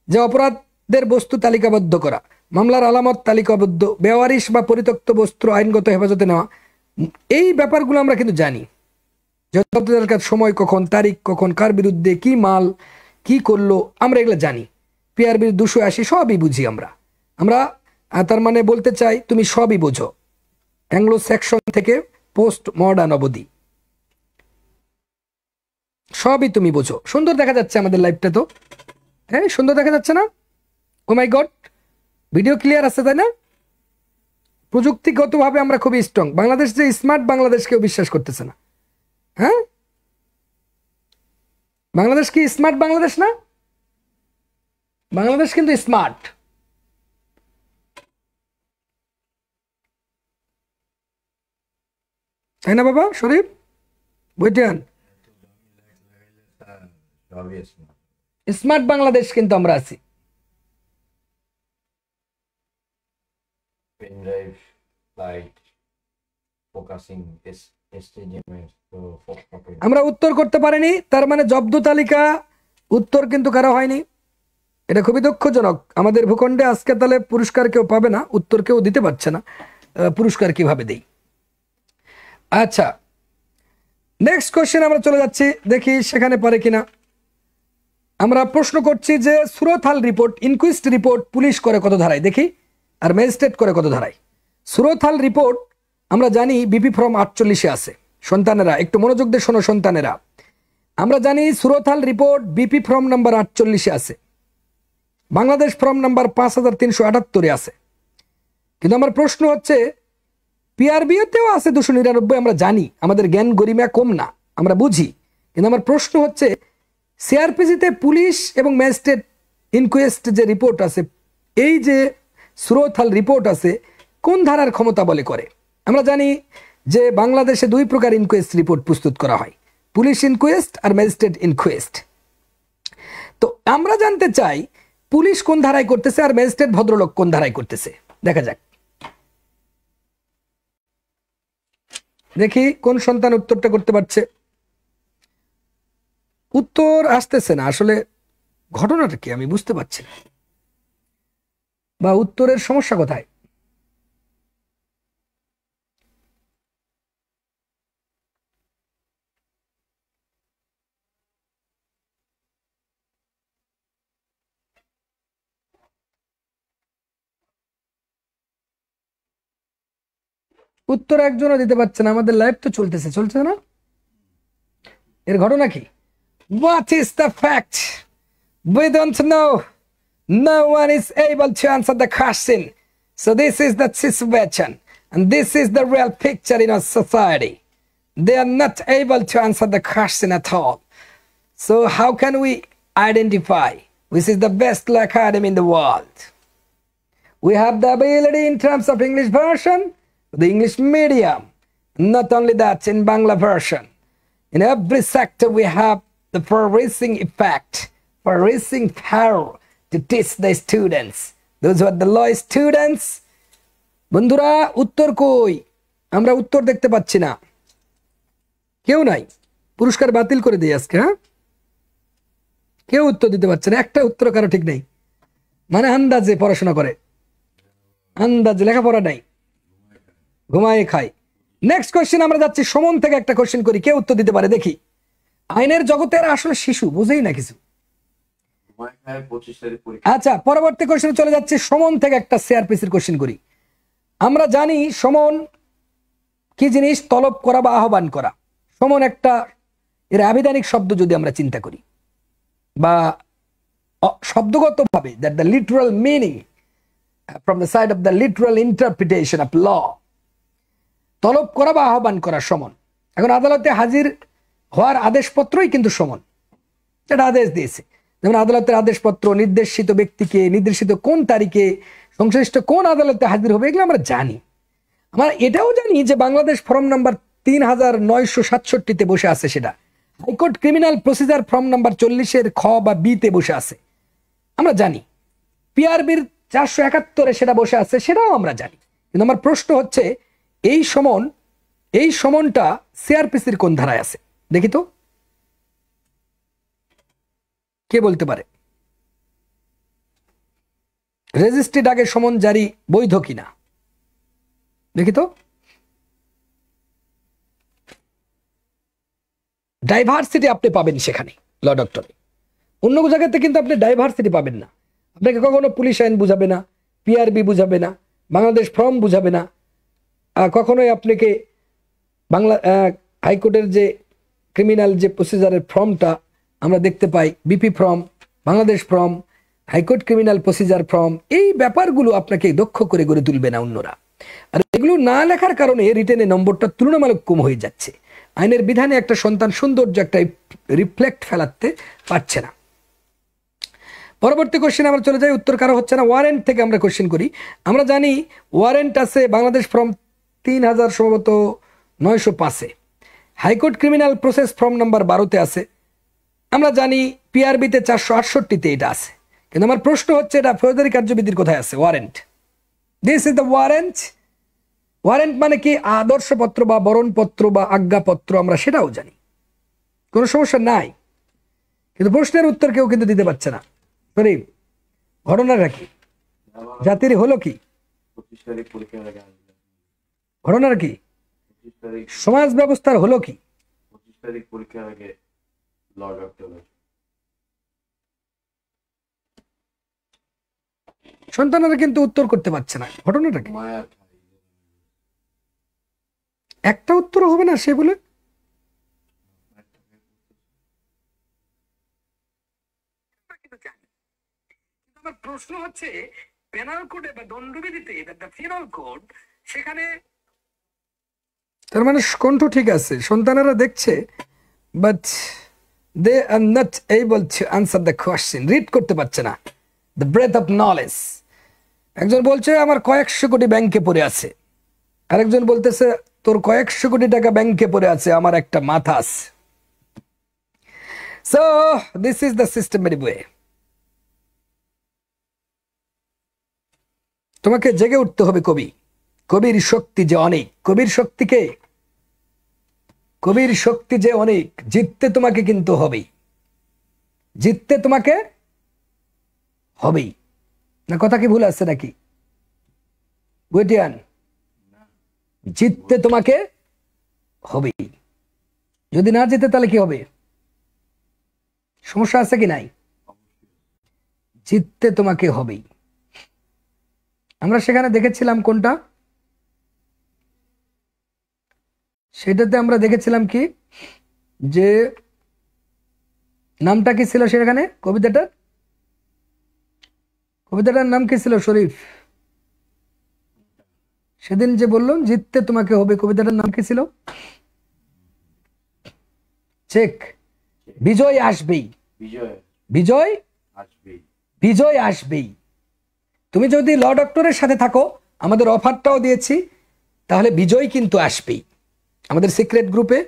যে অপরাধের বস্তু তালিকাবদ্ধ করা, মামলার আলামত তালিকাবদ্ধ, বেওয়ারিশ বা পরিত্যক্ত বস্তু আইনগত হেফাজতে নেওয়া, এই ব্যাপারগুলো আমরা কিন্তু জানি। জব্দ তালিকার সময় কখন, তারিখ কখন, কার বিরুদ্ধে কি মাল কি করলো, আমরা এগুলো জানি। পিআরবির 280 সবই বুঝি আমরা। তার মানে বলতে চাই তুমি সবই বোঝো, অ্যাংলো সেকশন থেকে পোস্ট মডার্ন অবধি সবই তুমি বোঝো। সুন্দর দেখা যাচ্ছে আমাদের লাইভটা, তো হ্যাঁ সুন্দর দেখা যাচ্ছে না? ও মাই গড, ভিডিও ক্লিয়ার আছে তাই না? প্রযুক্তিগতভাবে আমরা খুবই স্ট্রং। বাংলাদেশ যে স্মার্ট, বাংলাদেশ কেউ বিশ্বাস করতেছে না। হ্যাঁ, বাংলাদেশ কি স্মার্ট বাংলাদেশ না? বাংলাদেশ কিন্তু স্মার্ট। তাই না বাবা শরীফ? বুঝছেন, স্মার্ট বাংলাদেশ কিন্তু আমরা আছি। আমরা উত্তর করতে পারিনি, তার মানে জব্দ তালিকা উত্তর কিন্তু কারো হয়নি। এটা খুবই দুঃখজনক। আমাদের ভূখণ্ডে আজকে তাহলে পুরস্কার কেউ পাবে না, উত্তর কেউ দিতে পারছে না, পুরস্কার কিভাবে দেই? আচ্ছা, নেক্সট কোশ্চেন আমরা চলে যাচ্ছি, দেখি সেখানে পারে কিনা। আমরা প্রশ্ন করছি যে সুরতহাল রিপোর্ট, ইনকুইস্ট রিপোর্ট পুলিশ করে কত ধারায়, দেখি, আর ম্যাজিস্ট্রেট করে কত ধারায়। সুরতহাল রিপোর্ট আমরা জানি বিপি ফর্ম 48-এ আছে। সন্তানেরা একটু মনোযোগ দিয়ে শোনো, সন্তানেরা, আমরা জানি সুরতহাল রিপোর্ট বিপি ফর্ম নাম্বার 48-এ আছে, বাংলাদেশ ফর্ম নাম্বার 5378-এ আছে। কিন্তু আমার প্রশ্ন হচ্ছে পিআরবিওতেও আছে 299, আমরা জানি, আমাদের জ্ঞান গরিমা কম না, আমরা বুঝি। কিন্তু আমার প্রশ্ন হচ্ছে সিআরপিসিতে পুলিশ এবং ম্যাজিস্ট্রেট ইনকোয়েস্ট যে রিপোর্ট আছে, এই যে সুরতহাল রিপোর্ট আছে, কোন ধারার ক্ষমতা বলে করে? আমরা জানি যে বাংলাদেশে 2 প্রকার ইনকোয়েস্ট রিপোর্ট প্রস্তুত করা হয়, পুলিশ ইনকোয়েস্ট আর ম্যাজিস্ট্রেট ইনকোয়েস্ট। তো আমরা জানতে চাই পুলিশ কোন ধারায় করতেছে আর ম্যাজিস্ট্রেট ভদ্রলোক কোন ধারায় করতেছে। দেখা যাক, দেখি কোন সন্তান উত্তরটা করতে পারছে। উত্তর আসতেছে না, আসলে ঘটনাটা কি আমি বুঝতে পারছি না, বা উত্তরের সমস্যা কোথায়? উত্তর একজনও দিতে পারছে না। আমাদের লাইভ তো চলতেছে, চলছে না? এর ঘটনা কি? What is the fact? We don't know. No one is able to answer the question. So this is the situation, and this is the real picture in our society. They are not able to answer the question at all. So how can we identify which is the best law academy in the world? We have the ability in terms of English version, the English medium. Not only that, in Bangla version. In every sector we have the far-reaching effect, far-reaching power to teach the students. Those who are the law students. বন্ধুরা উত্তর কই? আমরা উত্তর দেখতে পাচ্ছি না, কেউ নাই। পুরস্কার বাতিল করে দিই আজকে। হ্যাঁ, কেউ উত্তর দিতে পারছে না, একটা উত্তর কারো ঠিক নেই। মানে আন্দাজে পড়াশোনা করে, আন্দাজে, লেখাপড়া নাই, ঘুমায় খায়। নেক্সট কোশ্চেন আমরা যাচ্ছি, সমন থেকে একটা কোশ্চেন করি, কে উত্তর দিতে পারে দেখি। আইনের জগতের আসলে শিশু, বুঝেই না কিছু। আচ্ছা, পরবর্তী কোশ্চেনে চলে যাচ্ছে, সমন থেকে একটা সিআরপিসির কোশ্চেন করি। আমরা জানি সমন কি জিনিস, তলব করা বা আহ্বান করা। সমন একটা, এর আবিধানিক শব্দ যদি আমরা চিন্তা করি বা শব্দগতভাবে, that the literal meaning from the side of the literal interpretation of law, তলব করা বা আহ্বান করা সমন। এখন আদালতে হাজির হওয়ার আদেশপত্রই কিন্তু সমন, এটা আদেশ দিয়েছে। যেমন আদালতের আদেশপত্র, নির্দেশিত ব্যক্তিকে নির্দেশিত কোন তারিখে সংশ্লিষ্ট কোন আদালতে হাজির হবে, এগুলো আমরা জানি। আমরা এটাও জানি যে বাংলাদেশ ফর্ম নাম্বার 3967-তে বসে আছে, সেটা high court criminal procedure form number 40-এর খ বা বিতে বসে আছে, আমরা জানি। পিআরবির 471-এ সেটা বসে আছে, সেটাও আমরা জানি। কিন্তু আমার প্রশ্ন হচ্ছে এই সমনটা সিআরপিসির কোন ধারায় আছে? দেখি তো, কে বলতে পারে? রেজিস্ট্রিড আগে সমন জারি বৈধ কিনা দেখি তো। ডাইভার্সিটি আপনি পাবেন সেখানে ল ডক্টরে, অন্য জায়গাতে কিন্তু আপনি ডাইভার্সিটি পাবেন না। আপনাকে কখনো পুলিশ আইন বুঝাবে না, পিআরবি বুঝাবে না, বাংলাদেশ ফর্ম বুঝাবে না, কখনোই আপনাকে বাংলা হাইকোর্টের যে ক্রিমিনাল যে প্রসিজারের ফর্মটা আমরা দেখতে পাই, BP form, Bangladesh form, high court criminal procedure form, এই ব্যাপারগুলো আপনাকে দক্ষ করে গড়ে তুলবে না অন্যরা। আর এগুলো না লেখার কারণে রিটেনের নম্বরটা তুলনামূলক কম হয়ে যাচ্ছে। আইনের বিধানে একটা সন্তান সৌন্দর্য একটা রিফ্লেক্ট ফেলাতে পারছে না। পরবর্তী কোশ্চেন আমরা চলে যাই, উত্তর কারো হচ্ছে না। ওয়ারেন্ট থেকে আমরা কোশ্চেন করি। আমরা জানি ওয়ারেন্ট আছে বাংলাদেশ ফর্ম 3000 সম্ভবত 905-এ, high court criminal process form number 12-তে আছে, আমরা জানি পিআরবিতে 468-তে এটা আছে। কিন্তু আমার প্রশ্ন হচ্ছে এটা ফৌজদারি কার্যবিধির কোথায় আছে? Warrant, this is the warrant. Warrant মানে কি? আদর্শপত্র বা বরণপত্র বা আজ্ঞাপত্র, আমরা সেটাও জানি, কোনো সমস্যা নাই। কিন্তু প্রশ্নের উত্তর কেউ কিন্তু দিতে পারছে না। সরি, ঘটনাটা কি? জাতির হলো কি? ঘটনার কি? সমাজ ব্যবস্থার হলো কি? সন্তানরা কিন্তু উত্তর করতে পারছে না, ঘটনাটা কি? একটা উত্তর হবে না সে বলে। আমার প্রশ্ন হচ্ছে পেনাল কোডে বা দণ্ডবিধিতে পেনাল কোড, সেখানে তার মানে কণ্ঠ ঠিক আছে, সন্তানেরা দেখছে, but they are not able to answer the question, read করতে পারছে না। The breath of knowledge. একজন বলছে আমার কয়েকশো কোটি ব্যাংকে পড়ে আছে, আরেকজন বলতেছে তোর কয়েকশো কোটি টাকা ব্যাংকে পড়ে আছে, আমার একটা মাথা আছে। So this is the systematic way. তোমাকে জেগে উঠতে হবে কবি। কবির শক্তি যে অনেক, কবির শক্তিকে, কবির শক্তি যে অনেক, জিততে তোমাকে কিন্তু হবেই, জিততে তোমাকে হবেই। না কথা কি ভুল আছে নাকি বুয়েটিয়ান? জিততে তোমাকে হবেই, যদি না জিতে তাহলে কি হবে? সমস্যা আছে কি নাই? জিততে তোমাকে হবেই। আমরা সেখানে দেখেছিলাম কোনটা, সেটাতে আমরা দেখেছিলাম কি, যে নামটা কি ছিল সেখানে? কবিতাটার নাম কি ছিল শরীফ? সেদিন যে বললাম জিততে তোমাকে হবে, কবিতাটার নাম কি ছিল? চেক। বিজয় আসবেই, বিজয় বিজয় আসবেই। তুমি যদি ল ডক্টরের সাথে থাকো, আমাদের অফারটাও দিয়েছি, তাহলে বিজয় কিন্তু আসবেই। আমাদের সিক্রেট গ্রুপে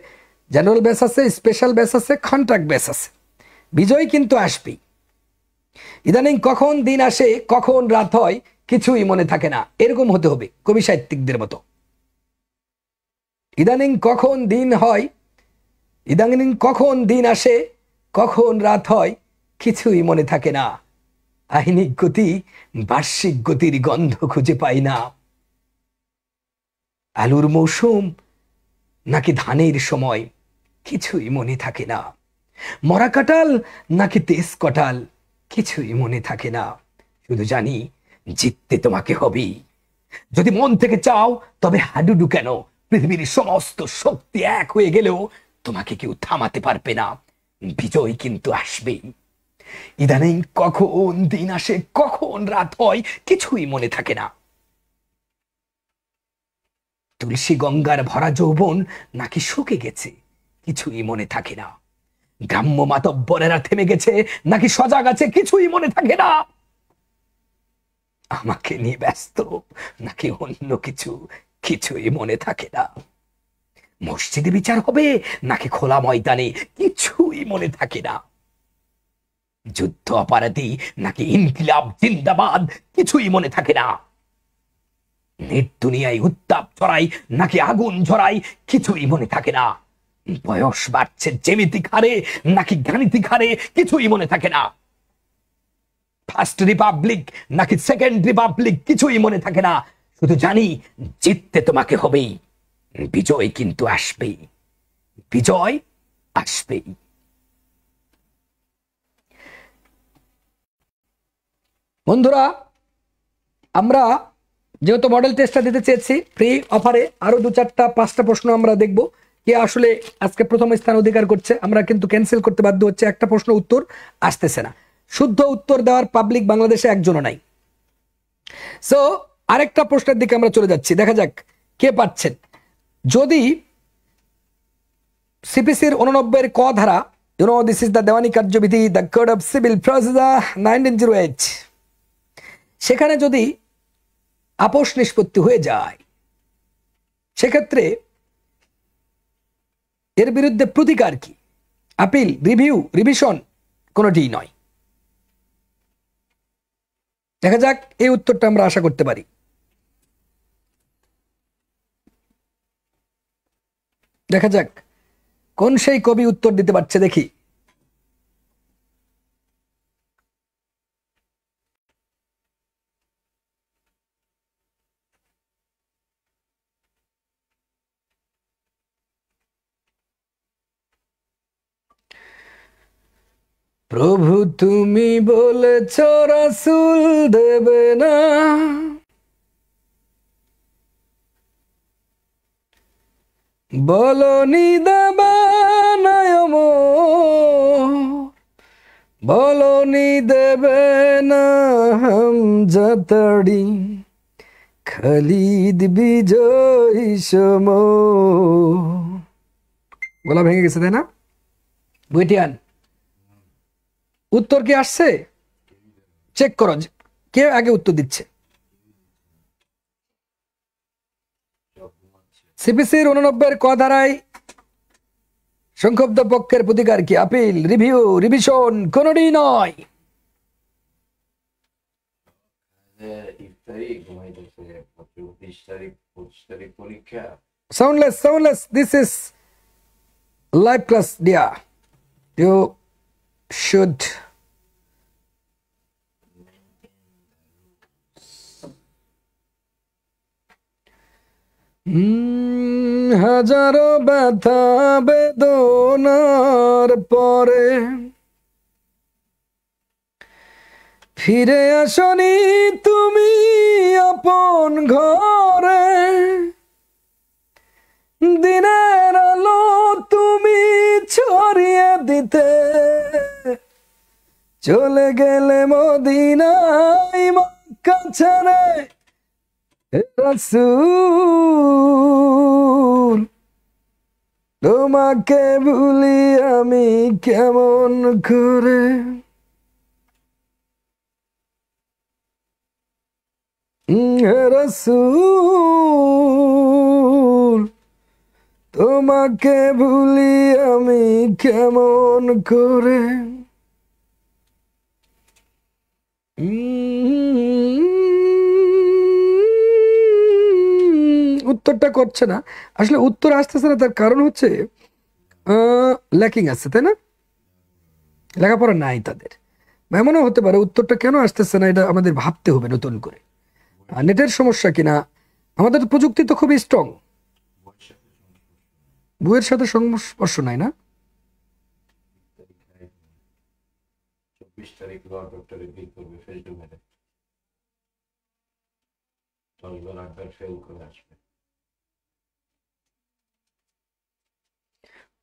জেনারেল ব্যাচ আছে, স্পেশাল ব্যাচ আছে, কন্ট্রাক্ট ব্যাচ আছে, বিজয় কিন্তু আসবেই। ইদানিং কখন দিন আসে কখন রাত হয় কিছুই মনে থাকে না, এরকম হতে হবে কবি সাহিত্যিকদের মতো। ইদানিং কখন দিন হয়, ইদানিং কখন দিন আসে কখন রাত হয় কিছুই মনে থাকে না, আইনিক গতি বার্ষিক গতির গন্ধ খুঁজে পাই না। আলুর মৌসুম নাকি ধানের সময় কিছুই মনে থাকে না, মরা কাঁঠাল নাকি তেজ কাঁঠাল কিছুই মনে থাকে না, শুধু জানি জিততে তোমাকে হবেই। যদি মন থেকে চাও তবে হাডুডু কেন, পৃথিবীর সমস্ত শক্তি এক হয়ে গেলেও তোমাকে কেউ থামাতে পারবে না, বিজয় কিন্তু আসবেই। ইদানিং কখন দিন আসে কখন রাত হয় কিছুই মনে থাকে না, তুলসী গঙ্গার ভরা যৌবন নাকি শুকে গেছে কিছুই মনে থাকে না, গ্রাম্য মাতব্বরেরা থেমে গেছে নাকি সজাগ আছে কিছুই মনে থাকে না, আমাকে নিয়ে ব্যস্ত নাকি অন্য কিছু কিছুই মনে থাকে না। মসজিদে বিচার হবে নাকি খোলা ময়দানে, কিছুই মনে থাকে না। যুদ্ধ অপরাধী নাকি ইনকিলাব জিন্দাবাদ, কিছুই মনে থাকে না। নেট দুনিয়ায় উত্তাপ ছড়াই নাকি আগুন ঝরাই, কিছুই মনে থাকে না। বয়স বাড়ছে জ্যামিতিক হারে নাকি গাণিতিক হারে, কিছুই মনে থাকে না। ফার্স্ট রিপাবলিক নাকি সেকেন্ড রিপাবলিক, কিছুই মনে থাকে না। শুধু জানি জিততে তোমাকে হবেই, বিজয় কিন্তু আসবেই, বিজয় আসবেই। বন্ধুরা, আমরা যেহেতু মডেল টেস্টটা দিতে চেয়েছি ফ্রি অফারে, আরো 2-4-5টা প্রশ্ন আমরা দেখব কে আসলে আজকে প্রথম স্থান অধিকার করছে। আমরা কিন্তু ক্যান্সেল করতে বাধ্য হচ্ছে, একটা প্রশ্ন উত্তর আসতেছে না। শুদ্ধ উত্তর দেওয়ার পাবলিক বাংলাদেশে একজনও নাই। সো আরেকটা প্রশ্নের দিকে আমরা চলে যাচ্ছি, দেখা যাক কে পাচ্ছেন। যদি সিপিসির 89 ক ধারা, দিস ইজ দ্য দেওয়ানি কার্যবিধি, the code of civil procedure 1908, সেখানে যদি আপোষ নিষ্পত্তি হয়ে যায়, সেক্ষেত্রে এর বিরুদ্ধে প্রতিকার কি? আপিল, রিভিউ, রিভিশন, কোনোটি নয়। দেখা যাক এই উত্তরটা আমরা আশা করতে পারি। দেখা যাক কোন সেই কবি উত্তর দিতে পারছে, দেখি। প্রভু তুমি বলেছ রাসূল দেবে না, বলনি দেবে না বলনি দেবে না হামজাতাড়ি, খালিদ বিজয়ী সম। গলা ভেঙে গেছে তাই না? বুয়েটিয়ান উত্তর কি আসছে? চেক করো কে আগে উত্তর দিচ্ছে। সিপিসির 89 ক ধারায় সংক্ষুব্ধ পক্ষের প্রতিকার কি? আপিল, রিভিউ, রিভিশন, কোনটি নয়। Soundless, this is live class, dear. You should হাজারো ব্যথা বেদনার পরে ফিরে আসনি তুমি আপন ঘরে, দিনের আলো তুমি ছড়িয়ে দিতে চলে গেলে মদিনায় মক্কা ছেড়ে। রাসূল তোমাকে ভুলি আমি কেমন করে, রাসূল তোমাকে ভুলি আমি কেমন করে। উত্তরটা করছে না, আসলে উত্তর আসতেছে না, তার কারণ হচ্ছে ল্যাকিং আছে, তাই না? লেখাপড়া নাই তাদের, এমনও হতে পারে উত্তরটা কেন আসতেছে না, এটা আমাদের ভাবতে হবে নতুন করে। নেটের সমস্যা কিনা, আমাদের প্রযুক্তি তো খুবই স্ট্রং, বইয়ের সাথে সংস্পর্শ নাই না।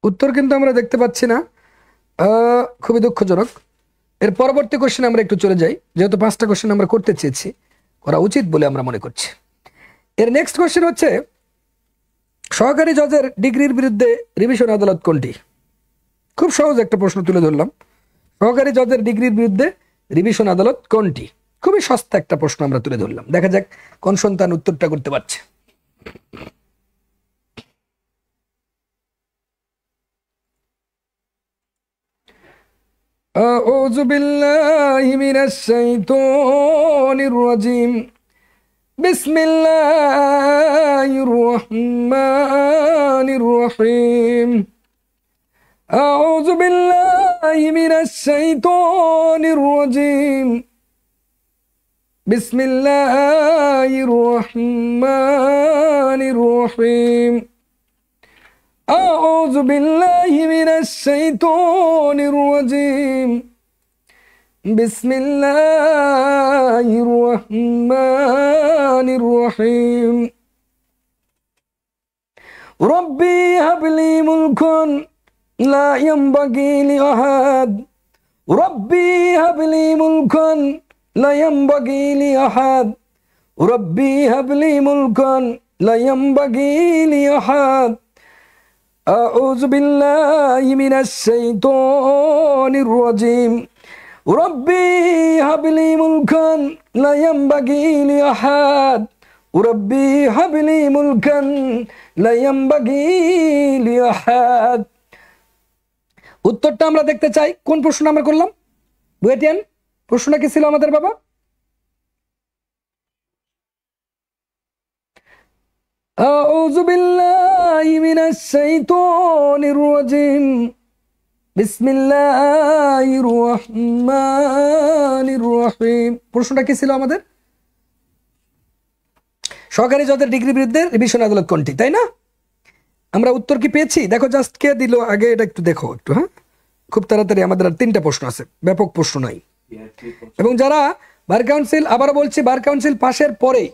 উত্তর কিন্তু আমরা দেখতে পাচ্ছি না, খুবই দুঃখজনক। এর পরবর্তী কোশ্চেন আমরা একটু চলে যাই, যেহেতু 5টা কোশ্চেন আমরা করতে চেয়েছি, করা উচিত বলে আমরা মনে করছি। এর নেক্সট কোশ্চেন হচ্ছে, সহকারী জজের ডিগ্রির বিরুদ্ধে রিভিশন আদালত কোনটি? খুব সহজ একটা প্রশ্ন তুলে ধরলাম, সহকারী জজের ডিগ্রির বিরুদ্ধে রিভিশন আদালত কোনটি? খুবই সস্তা একটা প্রশ্ন আমরা তুলে ধরলাম, দেখা যাক কোন সন্তান উত্তরটা করতে পারছে। أعوذ بالله من الشيطان الرجيم بسم الله الرحمن الرحيم أعوذ بالله من الشيطان الرجيم بسم الله الرحمن الرحيم أعوذ بالله من الشيطان الرجيم بسم الله الرحمن الرحيم ربي هب لي ملكا لا ينبغي لأحد ربي هب لي ملكا لا ينبغي لأحد ربي هب لي ملكا لا ينبغي لأحد أعوذ بالله من الشيطان الرجيم ربي هب لي ملكا لا ينبغي لأحد ربي هب لي ملكا لا ينبغي لأحد উত্তরটা আমরা দেখতে চাই কোন প্রশ্ন আমরা করলাম বুয়েটিয়ান প্রশ্নটা কি ছিল আমাদের বাবা أعوذ بالله من الشيطان الرجيم بسم الله الرحمن الرحيم প্রশ্নটা কি ছিল আমাদের সহকারী জজের ডিগ্রি বৃদ্ধির রিভিশন আদালত কোনটি তাই না আমরা উত্তর কি পেয়েছি দেখো জাস্ট কে দিল আগে এটা একটু দেখো একটু হ্যাঁ খুব তাড়াতাড়ি আমাদের আর তিনটা প্রশ্ন আছে ব্যাপক প্রশ্ন নাই এবং যারা বার কাউন্সিল আবারও বলছি বার কাউন্সিল পাশের পরে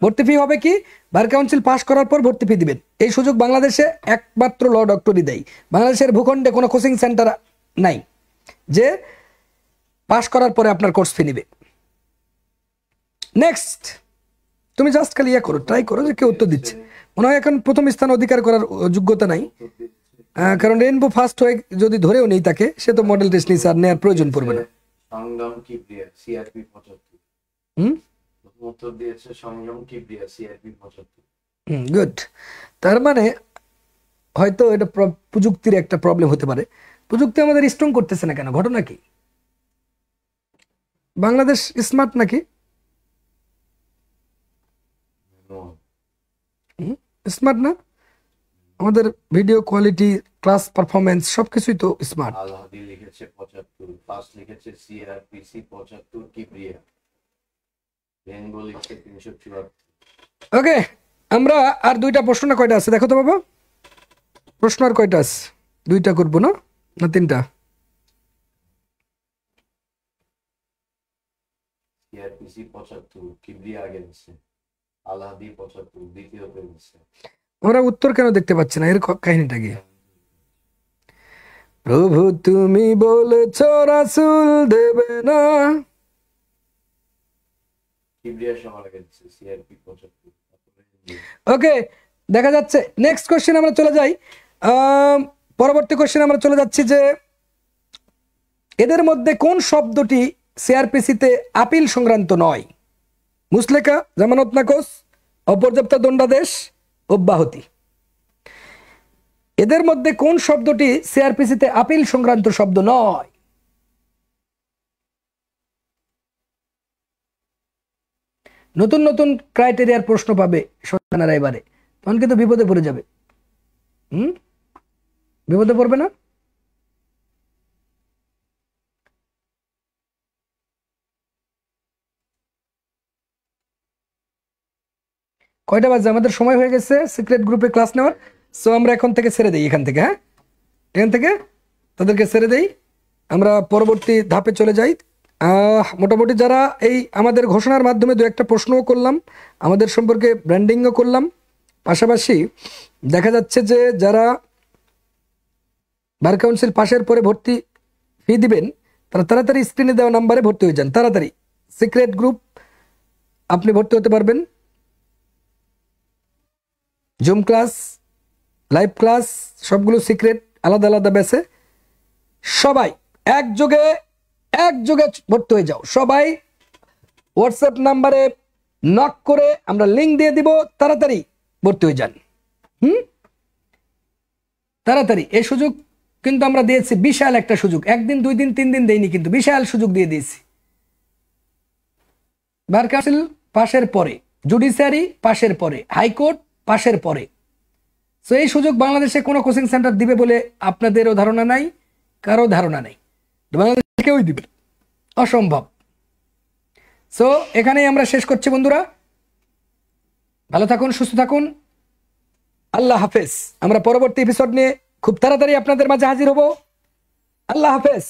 ভর্তি ফি হবে কি বার কাউন্সিল পাশ করার পর ভর্তি ফি দিবেন এই সুযোগ বাংলাদেশে একমাত্র ল ডক্টরই দেয় বাংলাদেশের ভূখণ্ডে কোনো কোচিং সেন্টার নাই যে পাশ করার পরে আপনার কোর্স ফি নিবে নেক্সট তুমি জাস্ট খালি ইয়ে করো ট্রাই করো যে কে উত্তর দিচ্ছে মনে হয় এখন প্রথম স্থান অধিকার করার যোগ্যতা নাই কারণ রেইনবো ফার্স্ট হয়ে যদি ধরেও নেই তাকে সে তো মডেল টেস্ট নিয়ে আর নেওয়ার প্রয়োজন পড়বে না সংগ্রাম কিবরিয়া সিআরপি 75 উত্তর দিয়েছে সংগ্রাম কিবরিয়া সিআরপি 75 গুড তার মানে হয়তো এটা প্রযুক্তির একটা প্রবলেম হতে পারে প্রযুক্তি আমাদের স্ট্রং করতেছে না কেন ঘটনা কি বাংলাদেশ স্মার্ট নাকি স্মার্ট না আমাদের ভিডিও কোয়ালিটি ক্লাস পারফরম্যান্স সবকিছুই তো স্মার্ট আলহাদি লিখেছে 75 ফার্স্ট লিখেছে সিআরপিসি 75 কিবরিয়া রেইনবো লিখেছে 374 ওকে আমরা আর দুইটা প্রশ্ন না কয়টা আছে দেখো তো বাবা প্রশ্ন আর কয়টা আছে দুইটা করব না না তিনটা সিআরপিসি 75 কিবরিয়া আগে নিছে আলহাদি 75 দ্বিতীয়তে নিছে আমরা উত্তর কেন দেখতে পাচ্ছি না এর কাহিনীটা কি প্রভু তুমি বলেছ রাসূল দেবে না কিবরিয়া সবার আগে নিছে সিআরপি 75 ওকে দেখা যাচ্ছে নেক্সট কোশ্চেন আমরা চলে যাই পরবর্তী কোশ্চেন আমরা চলে যাচ্ছি যে এদের মধ্যে কোন শব্দটি সিআরপিসিতে আপিল সংক্রান্ত নয় মুসলেকা জামানত নাকচ অপর্যাপ্ত দণ্ডাদেশ অব্যাহতি এদের মধ্যে কোন শব্দটি সিআরপিসিতে আপিল সংক্রান্ত শব্দ নয় নতুন নতুন ক্রাইটেরিয়ার প্রশ্ন পাবে সন্তানেরা এবারে তখন কিন্তু বিপদে পড়ে যাবে বিপদে পড়বে না কয়টা বাজে আমাদের সময় হয়ে গেছে সিক্রেট গ্রুপে ক্লাস নেওয়ার সো আমরা এখন থেকে ছেড়ে দেই এখান থেকে হ্যাঁ এখান থেকে তাদেরকে ছেড়ে দেই আমরা পরবর্তী ধাপে চলে যাই মোটামুটি যারা এই আমাদের ঘোষণার মাধ্যমে দু একটা প্রশ্নও করলাম আমাদের সম্পর্কে ব্র্যান্ডিংও করলাম পাশাপাশি দেখা যাচ্ছে যে যারা বার কাউন্সিল পাশের পরে ভর্তি ফি দিবেন তারা তাড়াতাড়ি স্ক্রিনে দেওয়া নাম্বারে ভর্তি হয়ে যান তাড়াতাড়ি সিক্রেট গ্রুপ আপনি ভর্তি হতে পারবেন জুম ক্লাস লাইভ ক্লাস সবগুলো সিক্রেট আলাদা আলাদা ব্যাচে সবাই একযোগে ভর্তি হয়ে যাও সবাই হোয়াটসঅ্যাপ নাম্বারে নক করে আমরা লিংক দিয়ে দিব তাড়াতাড়ি ভর্তি হয়ে যান তাড়াতাড়ি এই সুযোগ কিন্তু আমরা দিয়েছি বিশাল একটা সুযোগ, একদিন 2 দিন 3 দিন দেইনি, কিন্তু বিশাল সুযোগ দিয়ে দিয়েছি। বার কাউন্সিল পাশের পরে, জুডিশিয়ারি পাশের পরে, হাইকোর্ট পাশের পরে। সো এই সুযোগ বাংলাদেশে কোনো কোচিং সেন্টার দিবে বলে আপনাদেরও ধারণা নাই, কারো ধারণা নেই, বাংলাদেশে কেউই দিবে না, অসম্ভব। সো এখানেই আমরা শেষ করছি বন্ধুরা, ভালো থাকুন, সুস্থ থাকুন, আল্লাহ হাফেজ। আমরা পরবর্তী এপিসোড নিয়ে খুব তাড়াতাড়ি আপনাদের মাঝে হাজির হব। আল্লাহ হাফেজ।